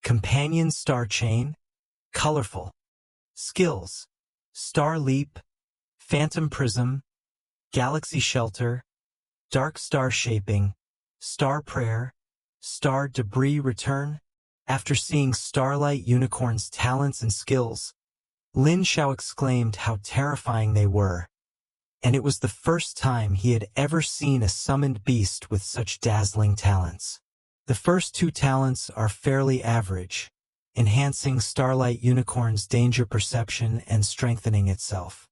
S1: Companion Star Chain, colorful. Skills, Star Leap, Phantom Prism, Galaxy Shelter, Dark Star Shaping, Star Prayer, Star Debris Return. After seeing Starlight Unicorn's talents and skills, Lin Xiao exclaimed how terrifying they were, and it was the first time he had ever seen a summoned beast with such dazzling talents. The first two talents are fairly average, enhancing Starlight Unicorn's danger perception and strengthening itself.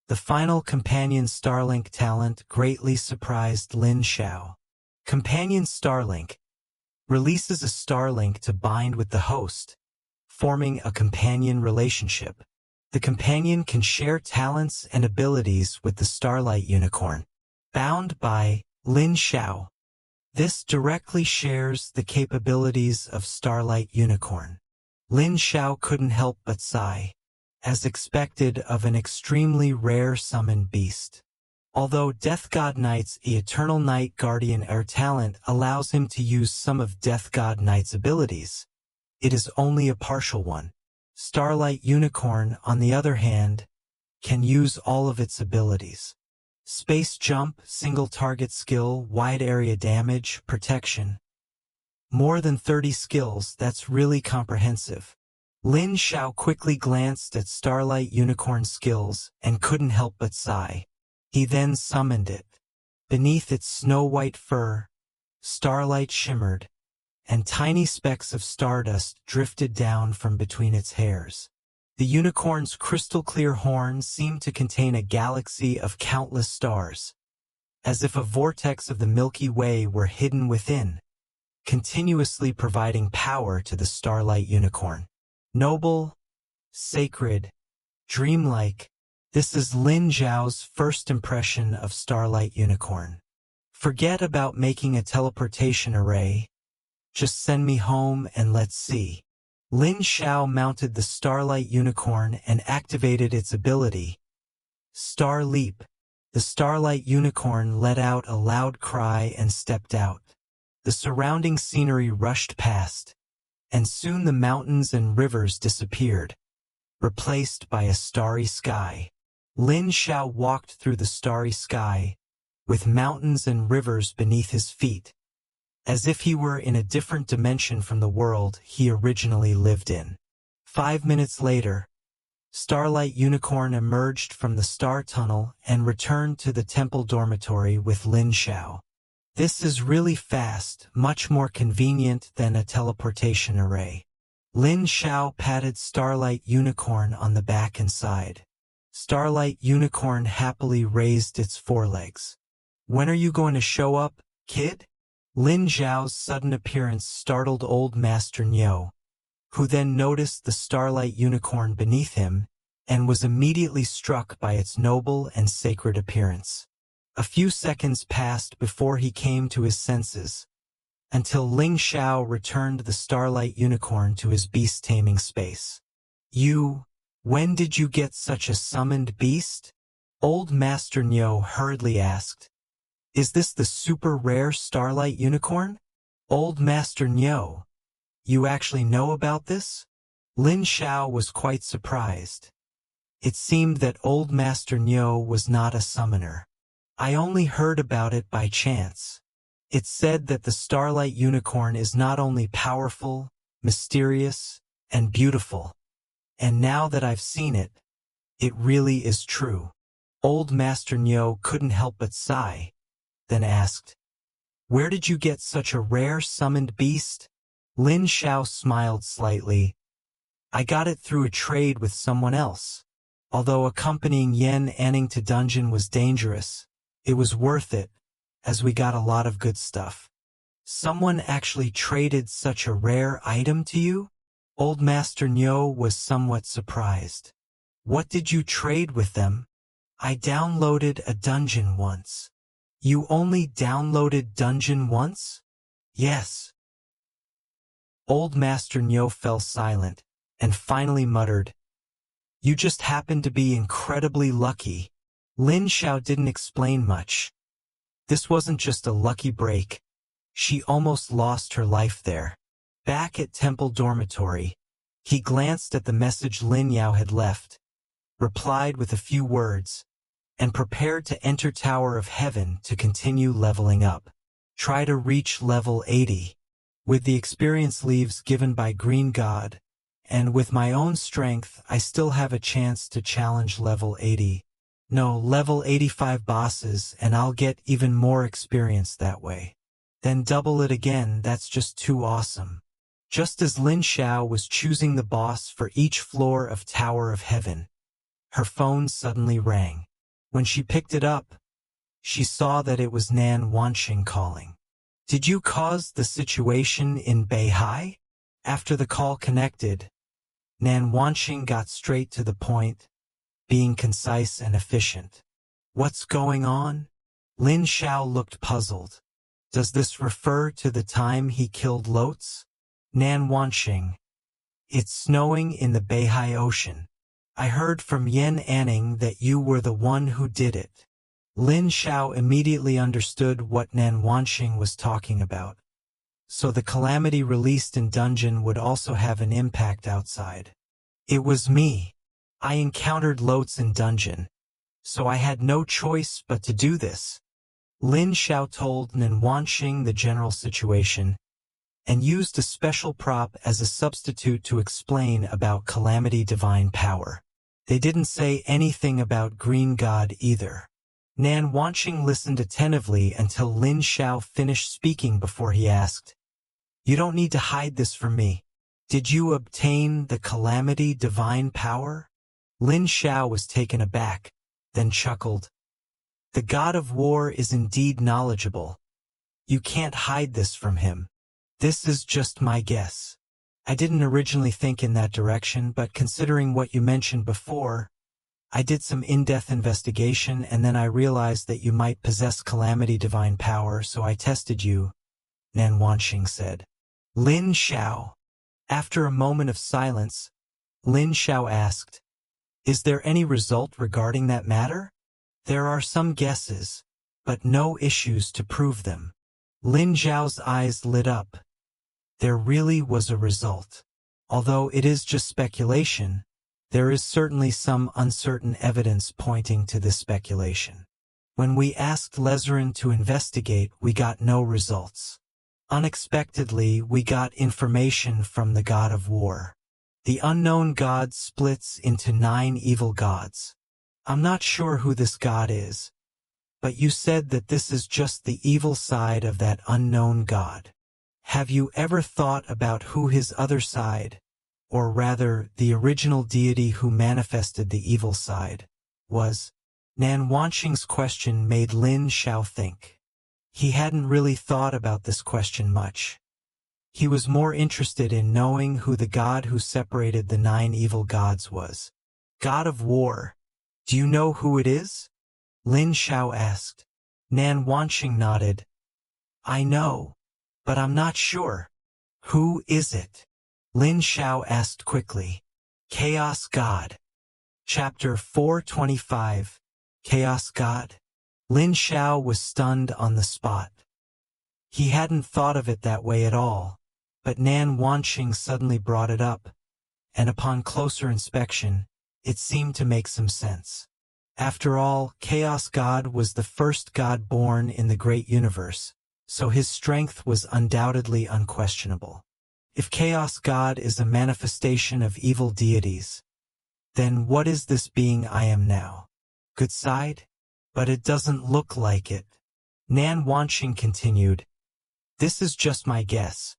S1: The final companion Starlink talent greatly surprised Lin Xiao. Companion Starlink releases a Starlink to bind with the host, forming a companion relationship. The companion can share talents and abilities with the Starlight Unicorn. Bound by Lin Xiao. This directly shares the capabilities of Starlight Unicorn. Lin Xiao couldn't help but sigh, as expected of an extremely rare summoned beast. Although Death God Knight's Eternal Night Guardian Air talent allows him to use some of Death God Knight's abilities, it is only a partial one. Starlight Unicorn, on the other hand, can use all of its abilities. Space jump, single target skill, wide area damage, protection. More than 30 skills, that's really comprehensive. Lin Xiao quickly glanced at Starlight Unicorn's skills and couldn't help but sigh. He then summoned it. Beneath its snow-white fur, starlight shimmered, and tiny specks of stardust drifted down from between its hairs. The unicorn's crystal-clear horns seemed to contain a galaxy of countless stars, as if a vortex of the Milky Way were hidden within, continuously providing power to the Starlight Unicorn. Noble, sacred, dreamlike, this is Lin Xiao's first impression of Starlight Unicorn. Forget about making a teleportation array. Just send me home and let's see. Lin Xiao mounted the Starlight Unicorn and activated its ability, Star Leap. The Starlight Unicorn let out a loud cry and stepped out. The surrounding scenery rushed past, and soon the mountains and rivers disappeared, replaced by a starry sky. Lin Xiao walked through the starry sky, with mountains and rivers beneath his feet, as if he were in a different dimension from the world he originally lived in. 5 minutes later, Starlight Unicorn emerged from the star tunnel and returned to the temple dormitory with Lin Xiao. This is really fast, much more convenient than a teleportation array. Lin Xiao patted Starlight Unicorn on the back and sighed. Starlight Unicorn happily raised its forelegs. When are you going to show up, kid? Lin Xiao's sudden appearance startled old Master Niu, who then noticed the Starlight Unicorn beneath him and was immediately struck by its noble and sacred appearance. A few seconds passed before he came to his senses, until Lin Xiao returned the Starlight Unicorn to his beast-taming space. When did you get such a summoned beast? Old Master Niu hurriedly asked. Is this the super rare Starlight Unicorn? Old Master Niu, you actually know about this? Lin Xiao was quite surprised. It seemed that Old Master Niu was not a summoner. I only heard about it by chance. It said that the Starlight Unicorn is not only powerful, mysterious, and beautiful. And now that I've seen it, it really is true. Old Master Niu couldn't help but sigh, then asked, Where did you get such a rare summoned beast? Lin Xiao smiled slightly. I got it through a trade with someone else. Although accompanying Yan Anning to dungeon was dangerous, it was worth it, as we got a lot of good stuff. Someone actually traded such a rare item to you? Old Master Niu was somewhat surprised. What did you trade with them? I downloaded a dungeon once. You only downloaded dungeon once? Yes. Old Master Niu fell silent, and finally muttered, You just happened to be incredibly lucky. Lin Xiao didn't explain much. This wasn't just a lucky break. She almost lost her life there. Back at Temple Dormitory, he glanced at the message Lin Xiao had left, replied with a few words, and prepared to enter Tower of Heaven to continue leveling up. Try to reach level 80. With the experience leaves given by Green God, and with my own strength, I still have a chance to challenge level 80. No, level 85 bosses, and I'll get even more experience that way. Then double it again, that's just too awesome. Just as Lin Xiao was choosing the boss for each floor of Tower of Heaven, her phone suddenly rang. When she picked it up, she saw that it was Nan Wanxing calling. "Did you cause the situation in Beihai?" After the call connected, Nan Wanxing got straight to the point, being concise and efficient. "What's going on?" Lin Xiao looked puzzled. "Does this refer to the time he killed Lotz?" Nan Wanxing: "It's snowing in the Beihai Ocean. I heard from Yan Anning that you were the one who did it." Lin Xiao immediately understood what Nan Wanxing was talking about. So the calamity released in dungeon would also have an impact outside. "It was me. I encountered Lotz in dungeon, so I had no choice but to do this." Lin Xiao told Nan Wanxing the general situation, and used a special prop as a substitute to explain about Calamity Divine Power. They didn't say anything about Green God either. Nan Wanxing listened attentively until Lin Xiao finished speaking before he asked, "You don't need to hide this from me. Did you obtain the Calamity Divine Power?" Lin Xiao was taken aback, then chuckled. "The God of War is indeed knowledgeable. You can't hide this from him. This is just my guess. I didn't originally think in that direction, but considering what you mentioned before, I did some in-depth investigation and then I realized that you might possess Calamity Divine Power, so I tested you," Nan Wanxing said. Lin Xiao. After a moment of silence, Lin Xiao asked, "Is there any result regarding that matter?" "There are some guesses, but no issues to prove them." Lin Xiao's eyes lit up. There really was a result. Although it is just speculation, there is certainly some uncertain evidence pointing to this speculation. When we asked Lezerin to investigate, we got no results. Unexpectedly, we got information from the God of War. The unknown God splits into 9 evil gods. I'm not sure who this god is, but you said that this is just the evil side of that unknown god. Have you ever thought about who his other side, or rather, the original deity who manifested the evil side, was? Nan Wanxing's question made Lin Xiao think. He hadn't really thought about this question much. He was more interested in knowing who the god who separated the 9 evil gods was. "God of War, do you know who it is?" Lin Xiao asked. Nan Wanxing nodded. "I know, but I'm not sure." "Who is it?" Lin Xiao asked quickly. "Chaos God." Chapter 425, Chaos God. Lin Xiao was stunned on the spot. He hadn't thought of it that way at all, but Nan Wanxing suddenly brought it up, and upon closer inspection, it seemed to make some sense. After all, Chaos God was the first god born in the great universe, so his strength was undoubtedly unquestionable. If Chaos God is a manifestation of evil deities, then what is this being I am now? Good side? But it doesn't look like it. Nan Wanxing continued, "This is just my guess,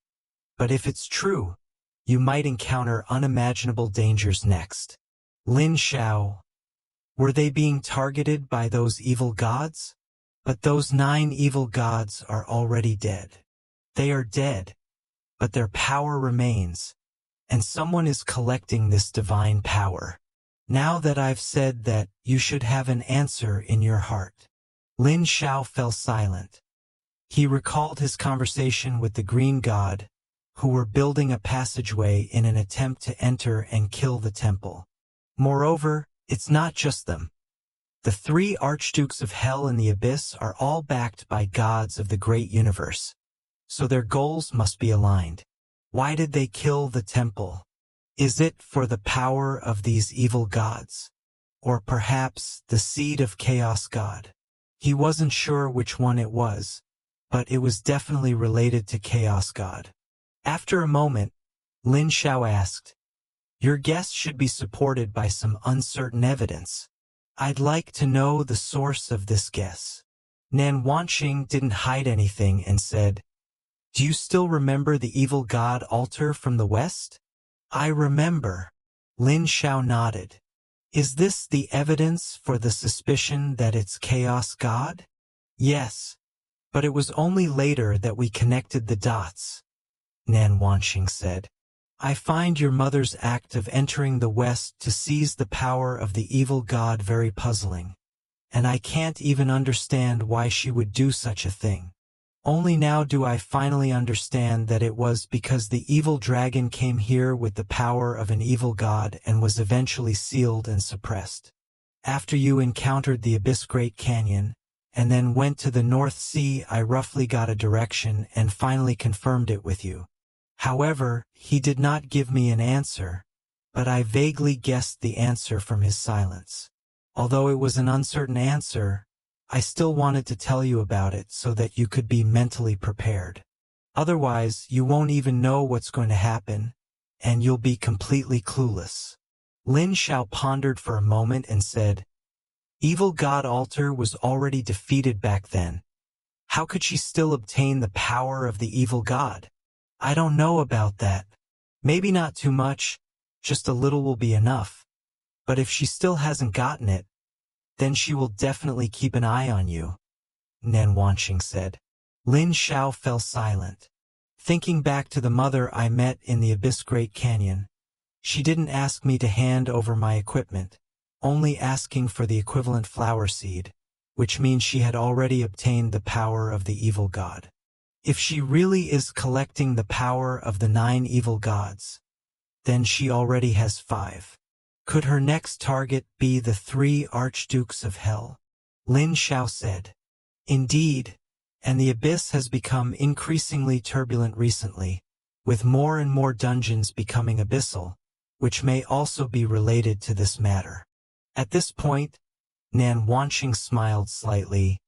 S1: but if it's true, you might encounter unimaginable dangers next." Lin Xiao. Were they being targeted by those evil gods? But those 9 evil gods are already dead. They are dead, but their power remains, and someone is collecting this divine power. Now that I've said that, you should have an answer in your heart. Lin Xiao fell silent. He recalled his conversation with the Green God, who were building a passageway in an attempt to enter and kill the temple. Moreover, it's not just them. The 3 archdukes of hell and the abyss are all backed by gods of the great universe, so their goals must be aligned. Why did they kill the temple? Is it for the power of these evil gods? Or perhaps the seed of Chaos God? He wasn't sure which one it was, but it was definitely related to Chaos God. After a moment, Lin Xiao asked, "Your guess should be supported by some uncertain evidence. I'd like to know the source of this guess." Nan Wanxing didn't hide anything and said, Do you still remember the evil god altar from the west? I remember. Lin Xiao nodded. Is this the evidence for the suspicion that it's chaos god? Yes. But it was only later that we connected the dots, Nan Wanxing said. I find your mother's act of entering the West to seize the power of the evil god very puzzling. And I can't even understand why she would do such a thing. Only now do I finally understand that it was because the evil dragon came here with the power of an evil god and was eventually sealed and suppressed. After you encountered the Abyss Great Canyon, and then went to the North Sea, I roughly got a direction and finally confirmed it with you. However, he did not give me an answer, but I vaguely guessed the answer from his silence. Although it was an uncertain answer, I still wanted to tell you about it so that you could be mentally prepared. Otherwise, you won't even know what's going to happen, and you'll be completely clueless. Lin Xiao pondered for a moment and said, Evil God Altar was already defeated back then. How could she still obtain the power of the evil god? I don't know about that. Maybe not too much, just a little will be enough. But if she still hasn't gotten it, then she will definitely keep an eye on you, Nan Wanxing said. Lin Xiao fell silent. Thinking back to the mother I met in the Abyss Great Canyon, she didn't ask me to hand over my equipment, only asking for the equivalent flower seed, which means she had already obtained the power of the evil god. If she really is collecting the power of the 9 evil gods, then she already has 5. Could her next target be the 3 archdukes of hell? Lin Xiao said. Indeed, and the abyss has become increasingly turbulent recently, with more and more dungeons becoming abyssal, which may also be related to this matter. At this point, Nan Wanxing smiled slightly.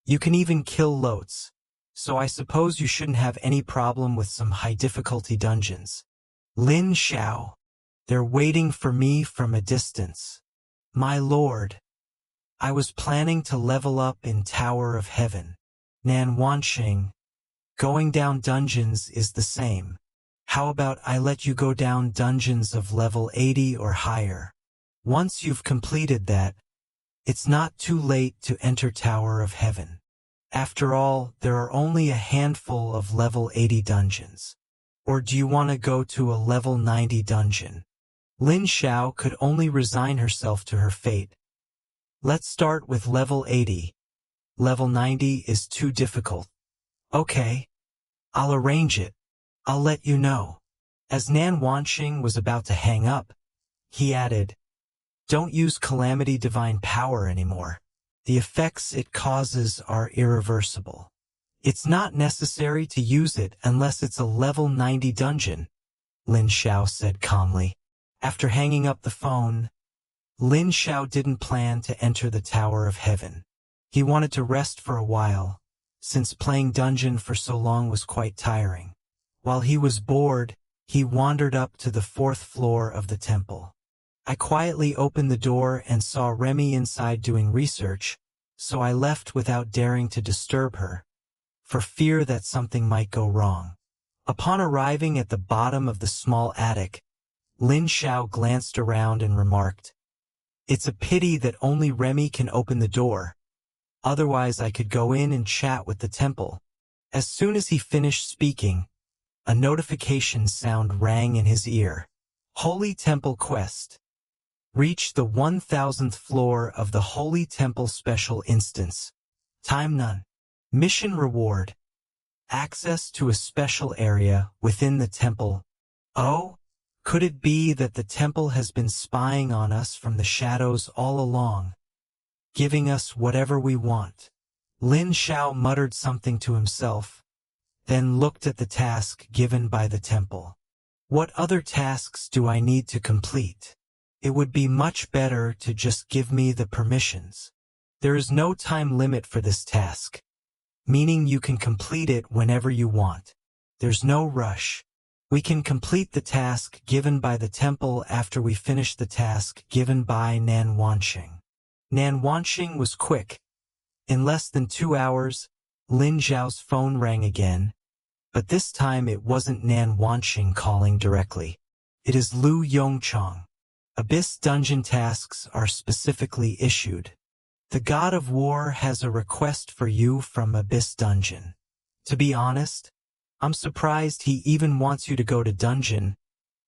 S1: You can even kill loats, so I suppose you shouldn't have any problem with some high-difficulty dungeons. Lin Xiao. They're waiting for me from a distance. My lord. I was planning to level up in Tower of Heaven. Nan Wanxing. Going down dungeons is the same. How about I let you go down dungeons of level 80 or higher? Once you've completed that, it's not too late to enter Tower of Heaven. After all, there are only a handful of level 80 dungeons. Or do you want to go to a level 90 dungeon? Lin Xiao could only resign herself to her fate. Let's start with level 80. Level 90 is too difficult. Okay. I'll arrange it. I'll let you know. As Nan Wanxing was about to hang up, he added, Don't use Calamity Divine Power anymore. The effects it causes are irreversible. It's not necessary to use it unless it's a level 90 dungeon, Lin Xiao said calmly. After hanging up the phone, Lin Xiao didn't plan to enter the Tower of Heaven. He wanted to rest for a while, since playing dungeon for so long was quite tiring. While he was bored, he wandered up to the 4th floor of the temple. I quietly opened the door and saw Remy inside doing research, so I left without daring to disturb her, for fear that something might go wrong. Upon arriving at the bottom of the small attic, Lin Xiao glanced around and remarked, It's a pity that only Remy can open the door. Otherwise I could go in and chat with the temple. As soon as he finished speaking, a notification sound rang in his ear. Holy Temple Quest. Reach the 1000th floor of the Holy Temple Special Instance. Time none. Mission reward. Access to a special area within the temple. Oh? Could it be that the temple has been spying on us from the shadows all along, giving us whatever we want? Lin Xiao muttered something to himself, then looked at the task given by the temple. What other tasks do I need to complete? It would be much better to just give me the permissions. There is no time limit for this task, meaning you can complete it whenever you want. There's no rush. We can complete the task given by the temple after we finish the task given by Nan Wanxing. Nan Wanxing was quick. In less than 2 hours, Lin Xiao's phone rang again, But this time it wasn't Nan Wanqing calling directly. It is Lu Yongchang. Abyss dungeon tasks are specifically issued. The God of War has a request for you from Abyss Dungeon. To be honest, I'm surprised he even wants you to go to dungeon,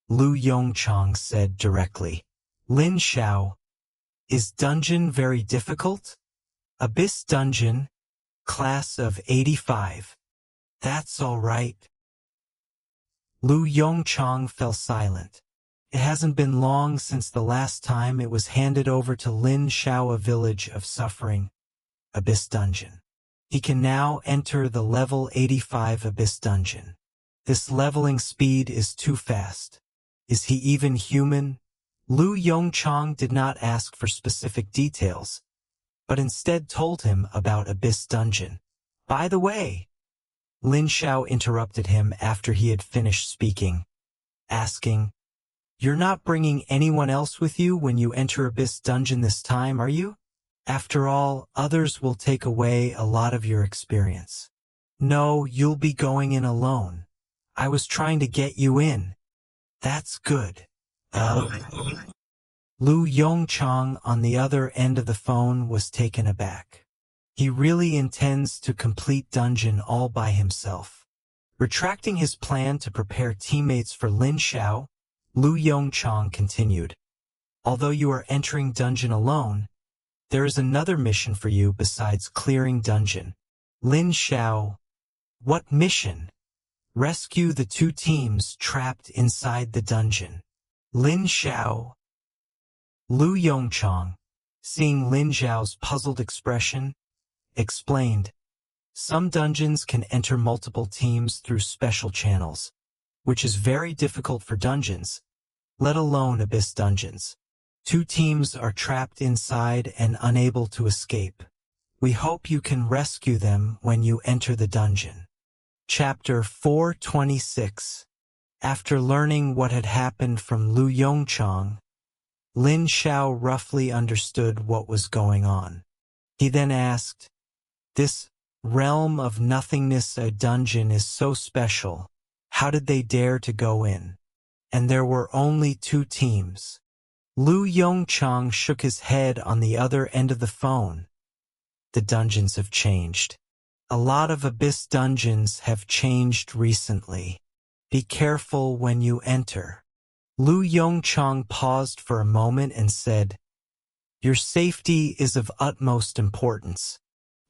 S1: Lu Yongchang said directly. Lin Xiao, is dungeon very difficult? Abyss Dungeon, class of 85. That's all right. Lu Yongchang fell silent. It hasn't been long since the last time it was handed over to Lin Xiao, a village of suffering, Abyss Dungeon. He can now enter the level 85 Abyss Dungeon. This leveling speed is too fast. Is he even human? Lu Yongchang did not ask for specific details, but instead told him about Abyss Dungeon. By the way, Lin Xiao interrupted him after he had finished speaking, asking, "You're not bringing anyone else with you when you enter Abyss Dungeon this time, are you? After all, others will take away a lot of your experience." "No, you'll be going in alone. I was trying to get you in." "That's good." Lu Yongchang on the other end of the phone was taken aback. He really intends to complete dungeon all by himself. Retracting his plan to prepare teammates for Lin Xiao, Lu Yongchang continued, "Although you are entering dungeon alone, there is another mission for you besides clearing dungeon." Lin Xiao, "What mission?" "Rescue the two teams trapped inside the dungeon." Lin Xiao. Lu Yongchang, seeing Lin Xiao's puzzled expression, explained, "Some dungeons can enter multiple teams through special channels, which is very difficult for dungeons, let alone Abyss dungeons. Two teams are trapped inside and unable to escape. We hope you can rescue them when you enter the dungeon." Chapter 426. After learning what had happened from Lu Yongchang, Lin Xiao roughly understood what was going on. He then asked, "This realm of nothingness, a dungeon, is so special. How did they dare to go in? And there were only two teams." Lu Yongchang shook his head on the other end of the phone. "The dungeons have changed. A lot of Abyss dungeons have changed recently. Be careful when you enter." Lu Yongchang paused for a moment and said, "Your safety is of utmost importance.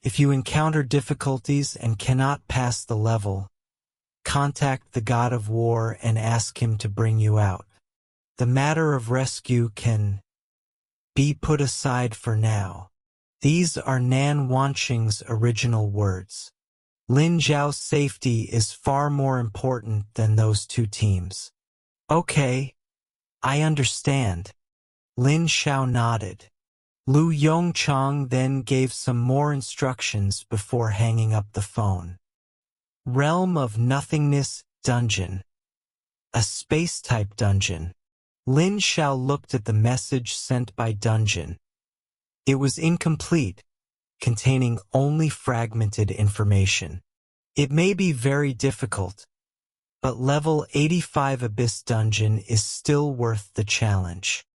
S1: If you encounter difficulties and cannot pass the level, contact the God of War and ask him to bring you out. The matter of rescue can be put aside for now." These are Nan Wanqing's original words. Lin Xiao's safety is far more important than those two teams. "Okay, I understand." Lin Xiao nodded. Lu Yongchang then gave some more instructions before hanging up the phone. Realm of Nothingness Dungeon. A space-type dungeon. Lin Xiao looked at the message sent by dungeon. It was incomplete, containing only fragmented information. It may be very difficult, but level 85 Abyss Dungeon is still worth the challenge.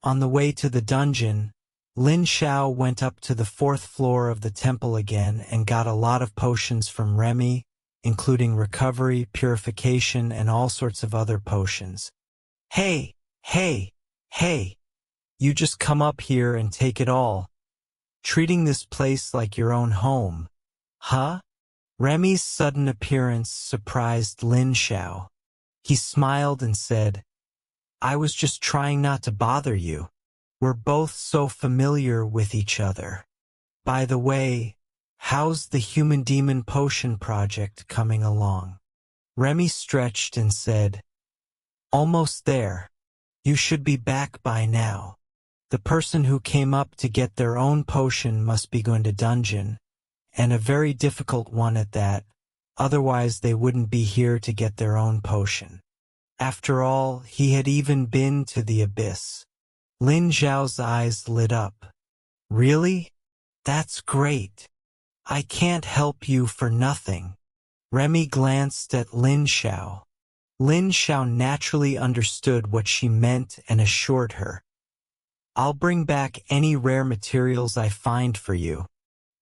S1: On the way to the dungeon, Lin Xiao went up to the 4th floor of the temple again and got a lot of potions from Remy, including recovery, purification, and all sorts of other potions. Hey, you just come up here and take it all. Treating this place like your own home. Huh? Remy's sudden appearance surprised Lin Xiao. He smiled and said, "I was just trying not to bother you. We're both so familiar with each other. By the way, how's the Human Demon Potion project coming along?" Remy stretched and said, "Almost there. You should be back by now. The person who came up to get their own potion must be going to dungeon, and a very difficult one at that, otherwise they wouldn't be here to get their own potion." After all, he had even been to the abyss. Lin Xiao's eyes lit up. "Really? That's great. I can't help you for nothing." Remy glanced at Lin Xiao. Lin Xiao naturally understood what she meant and assured her, "I'll bring back any rare materials I find for you."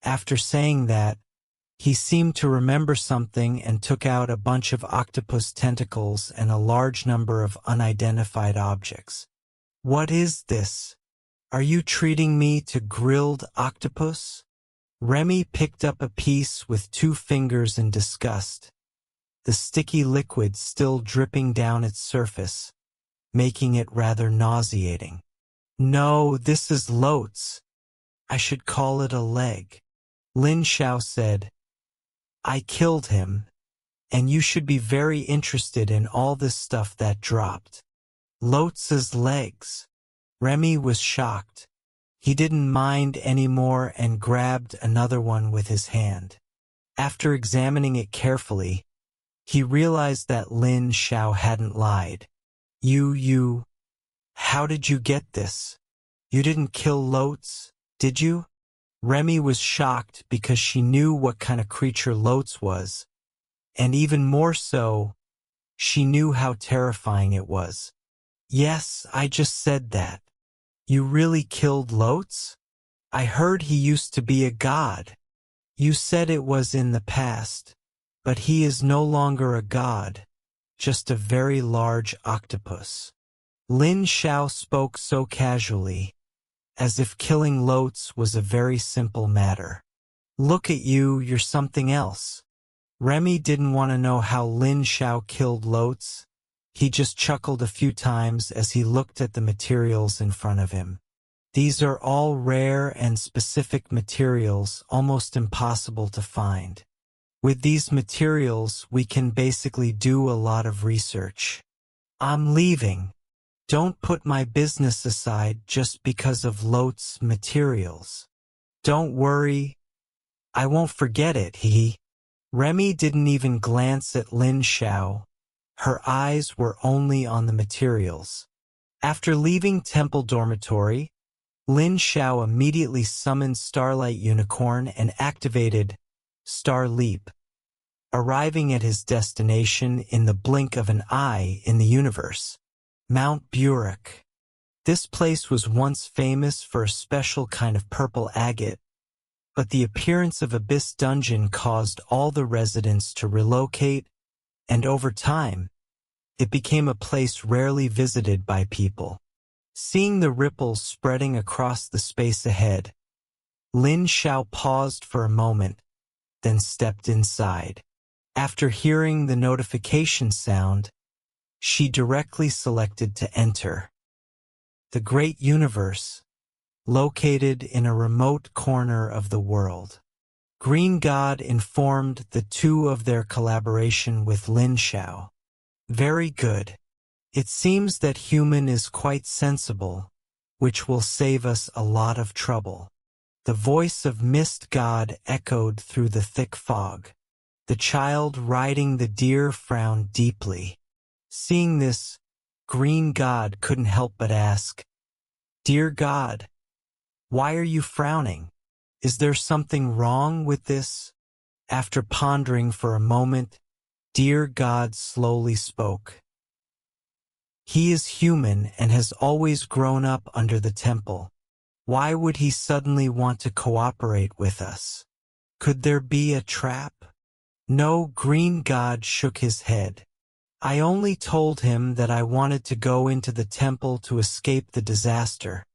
S1: After saying that, he seemed to remember something and took out a bunch of octopus tentacles and a large number of unidentified objects. "What is this? Are you treating me to grilled octopus?" Remy picked up a piece with 2 fingers in disgust, the sticky liquid still dripping down its surface, making it rather nauseating. "No, this is Lotes. I should call it a leg." Lin Xiao said, "I killed him, and you should be very interested in all this stuff that dropped." Lotes' legs. Remy was shocked. He didn't mind anymore and grabbed another one with his hand. After examining it carefully, he realized that Lin Xiao hadn't lied. How did you get this? You didn't kill Lotes, did you?" Remy was shocked because she knew what kind of creature Lotes was, and even more so, she knew how terrifying it was. "Yes, I just said that." "You really killed Lotes? I heard he used to be a god." "You said it was in the past, but he is no longer a god, just a very large octopus." Lin Xiao spoke so casually, as if killing Lotes was a very simple matter. "Look at you, you're something else." Remy didn't want to know how Lin Xiao killed Lotes. He just chuckled a few times as he looked at the materials in front of him. These are all rare and specific materials, almost impossible to find. With these materials, we can basically do a lot of research. "I'm leaving. Don't put my business aside just because of Lotes' materials." "Don't worry. I won't forget it, he." Remy didn't even glance at Lin Xiao. Her eyes were only on the materials. After leaving Temple Dormitory, Lin Xiao immediately summoned Starlight Unicorn and activated Star Leap, arriving at his destination in the blink of an eye in the universe. Mount Burek. This place was once famous for a special kind of purple agate, but the appearance of Abyss Dungeon caused all the residents to relocate, and over time, it became a place rarely visited by people. Seeing the ripples spreading across the space ahead, Lin Xiao paused for a moment, then stepped inside. After hearing the notification sound, she directly selected to enter. The great universe, located in a remote corner of the world. Green God informed the two of their collaboration with Lin Xiao. "Very good. It seems that human is quite sensible, which will save us a lot of trouble." The voice of Mist God echoed through the thick fog. The child riding the deer frowned deeply. Seeing this, Green God couldn't help but ask, "Dear God, why are you frowning? Is there something wrong with this?" After pondering for a moment, Dear God slowly spoke. "He is human and has always grown up under the temple. Why would he suddenly want to cooperate with us? Could there be a trap?" "No," Green God shook his head. "I only told him that I wanted to go into the temple to escape the disaster.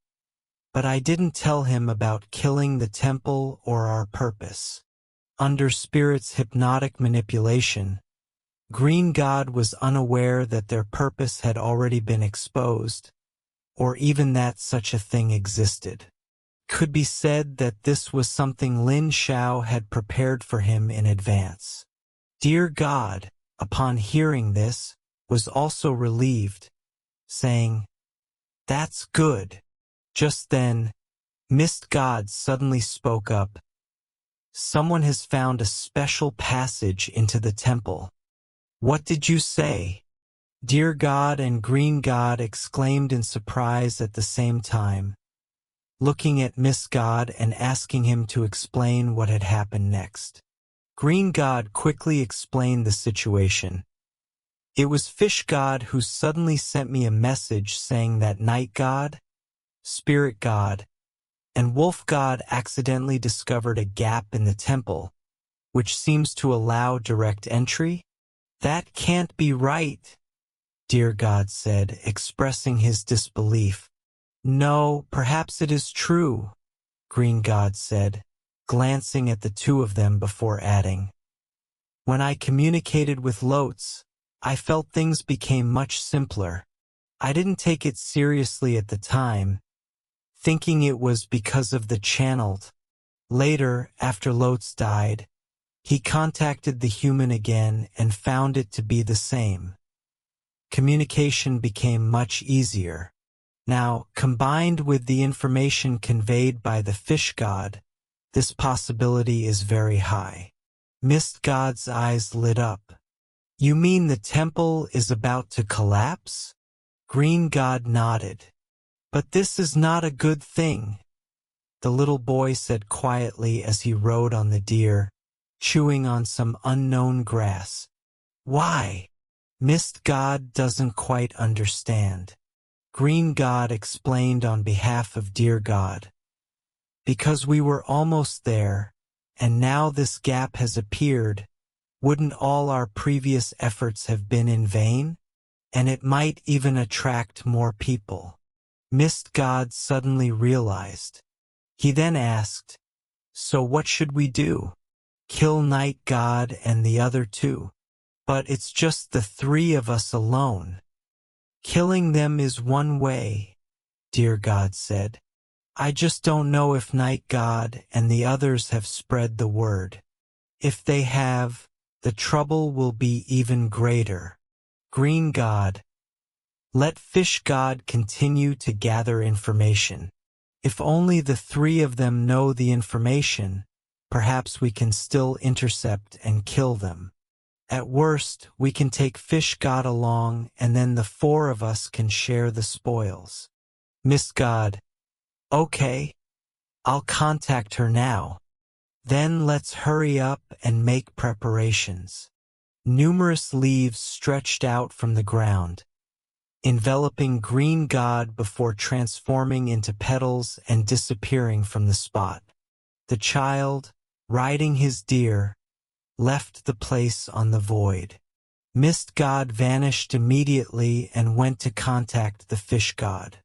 S1: But I didn't tell him about killing the temple or our purpose." Under Spirit's hypnotic manipulation, Green God was unaware that their purpose had already been exposed, or even that such a thing existed. Could be said that this was something Lin Xiao had prepared for him in advance. Dear God, upon hearing this, was also relieved, saying, "That's good." Just then, Mist God suddenly spoke up. "Someone has found a special passage into the temple." "What did you say?" Dear God and Green God exclaimed in surprise at the same time, looking at Mist God and asking him to explain what had happened next. Green God quickly explained the situation. It was Fish God who suddenly sent me a message saying that Night God, Spirit God, and Wolf God accidentally discovered a gap in the temple, which seems to allow direct entry. That can't be right, Dear God said, expressing his disbelief. No, perhaps it is true, Green God said, glancing at the two of them before adding. When I communicated with Lotz, I felt things became much simpler. I didn't take it seriously at the time, thinking it was because of the channeled. Later, after Lotz died, he contacted the human again and found it to be the same. Communication became much easier. Now, combined with the information conveyed by the Fish God, this possibility is very high. Mist God's eyes lit up. You mean the temple is about to collapse? Green God nodded. But this is not a good thing, the little boy said quietly as he rode on the deer, chewing on some unknown grass. Why? Mist God doesn't quite understand. Green God explained on behalf of Deer God. Because we were almost there, and now this gap has appeared, wouldn't all our previous efforts have been in vain? And it might even attract more people. Mist God suddenly realized. He then asked, so what should we do? Kill Night God and the other two? But it's just the three of us alone. Killing them is one way, Dear God said. I just don't know if Night God and the others have spread the word. If they have, the trouble will be even greater. Green God. Let Fish God continue to gather information. If only the three of them know the information, perhaps we can still intercept and kill them. At worst, we can take Fish God along and then the four of us can share the spoils. Mist God. Okay. I'll contact her now. Then let's hurry up and make preparations. Numerous leaves stretched out from the ground, enveloping Green God before transforming into petals and disappearing from the spot. The child, riding his deer, left the place on the void. Mist God vanished immediately and went to contact the Fish God.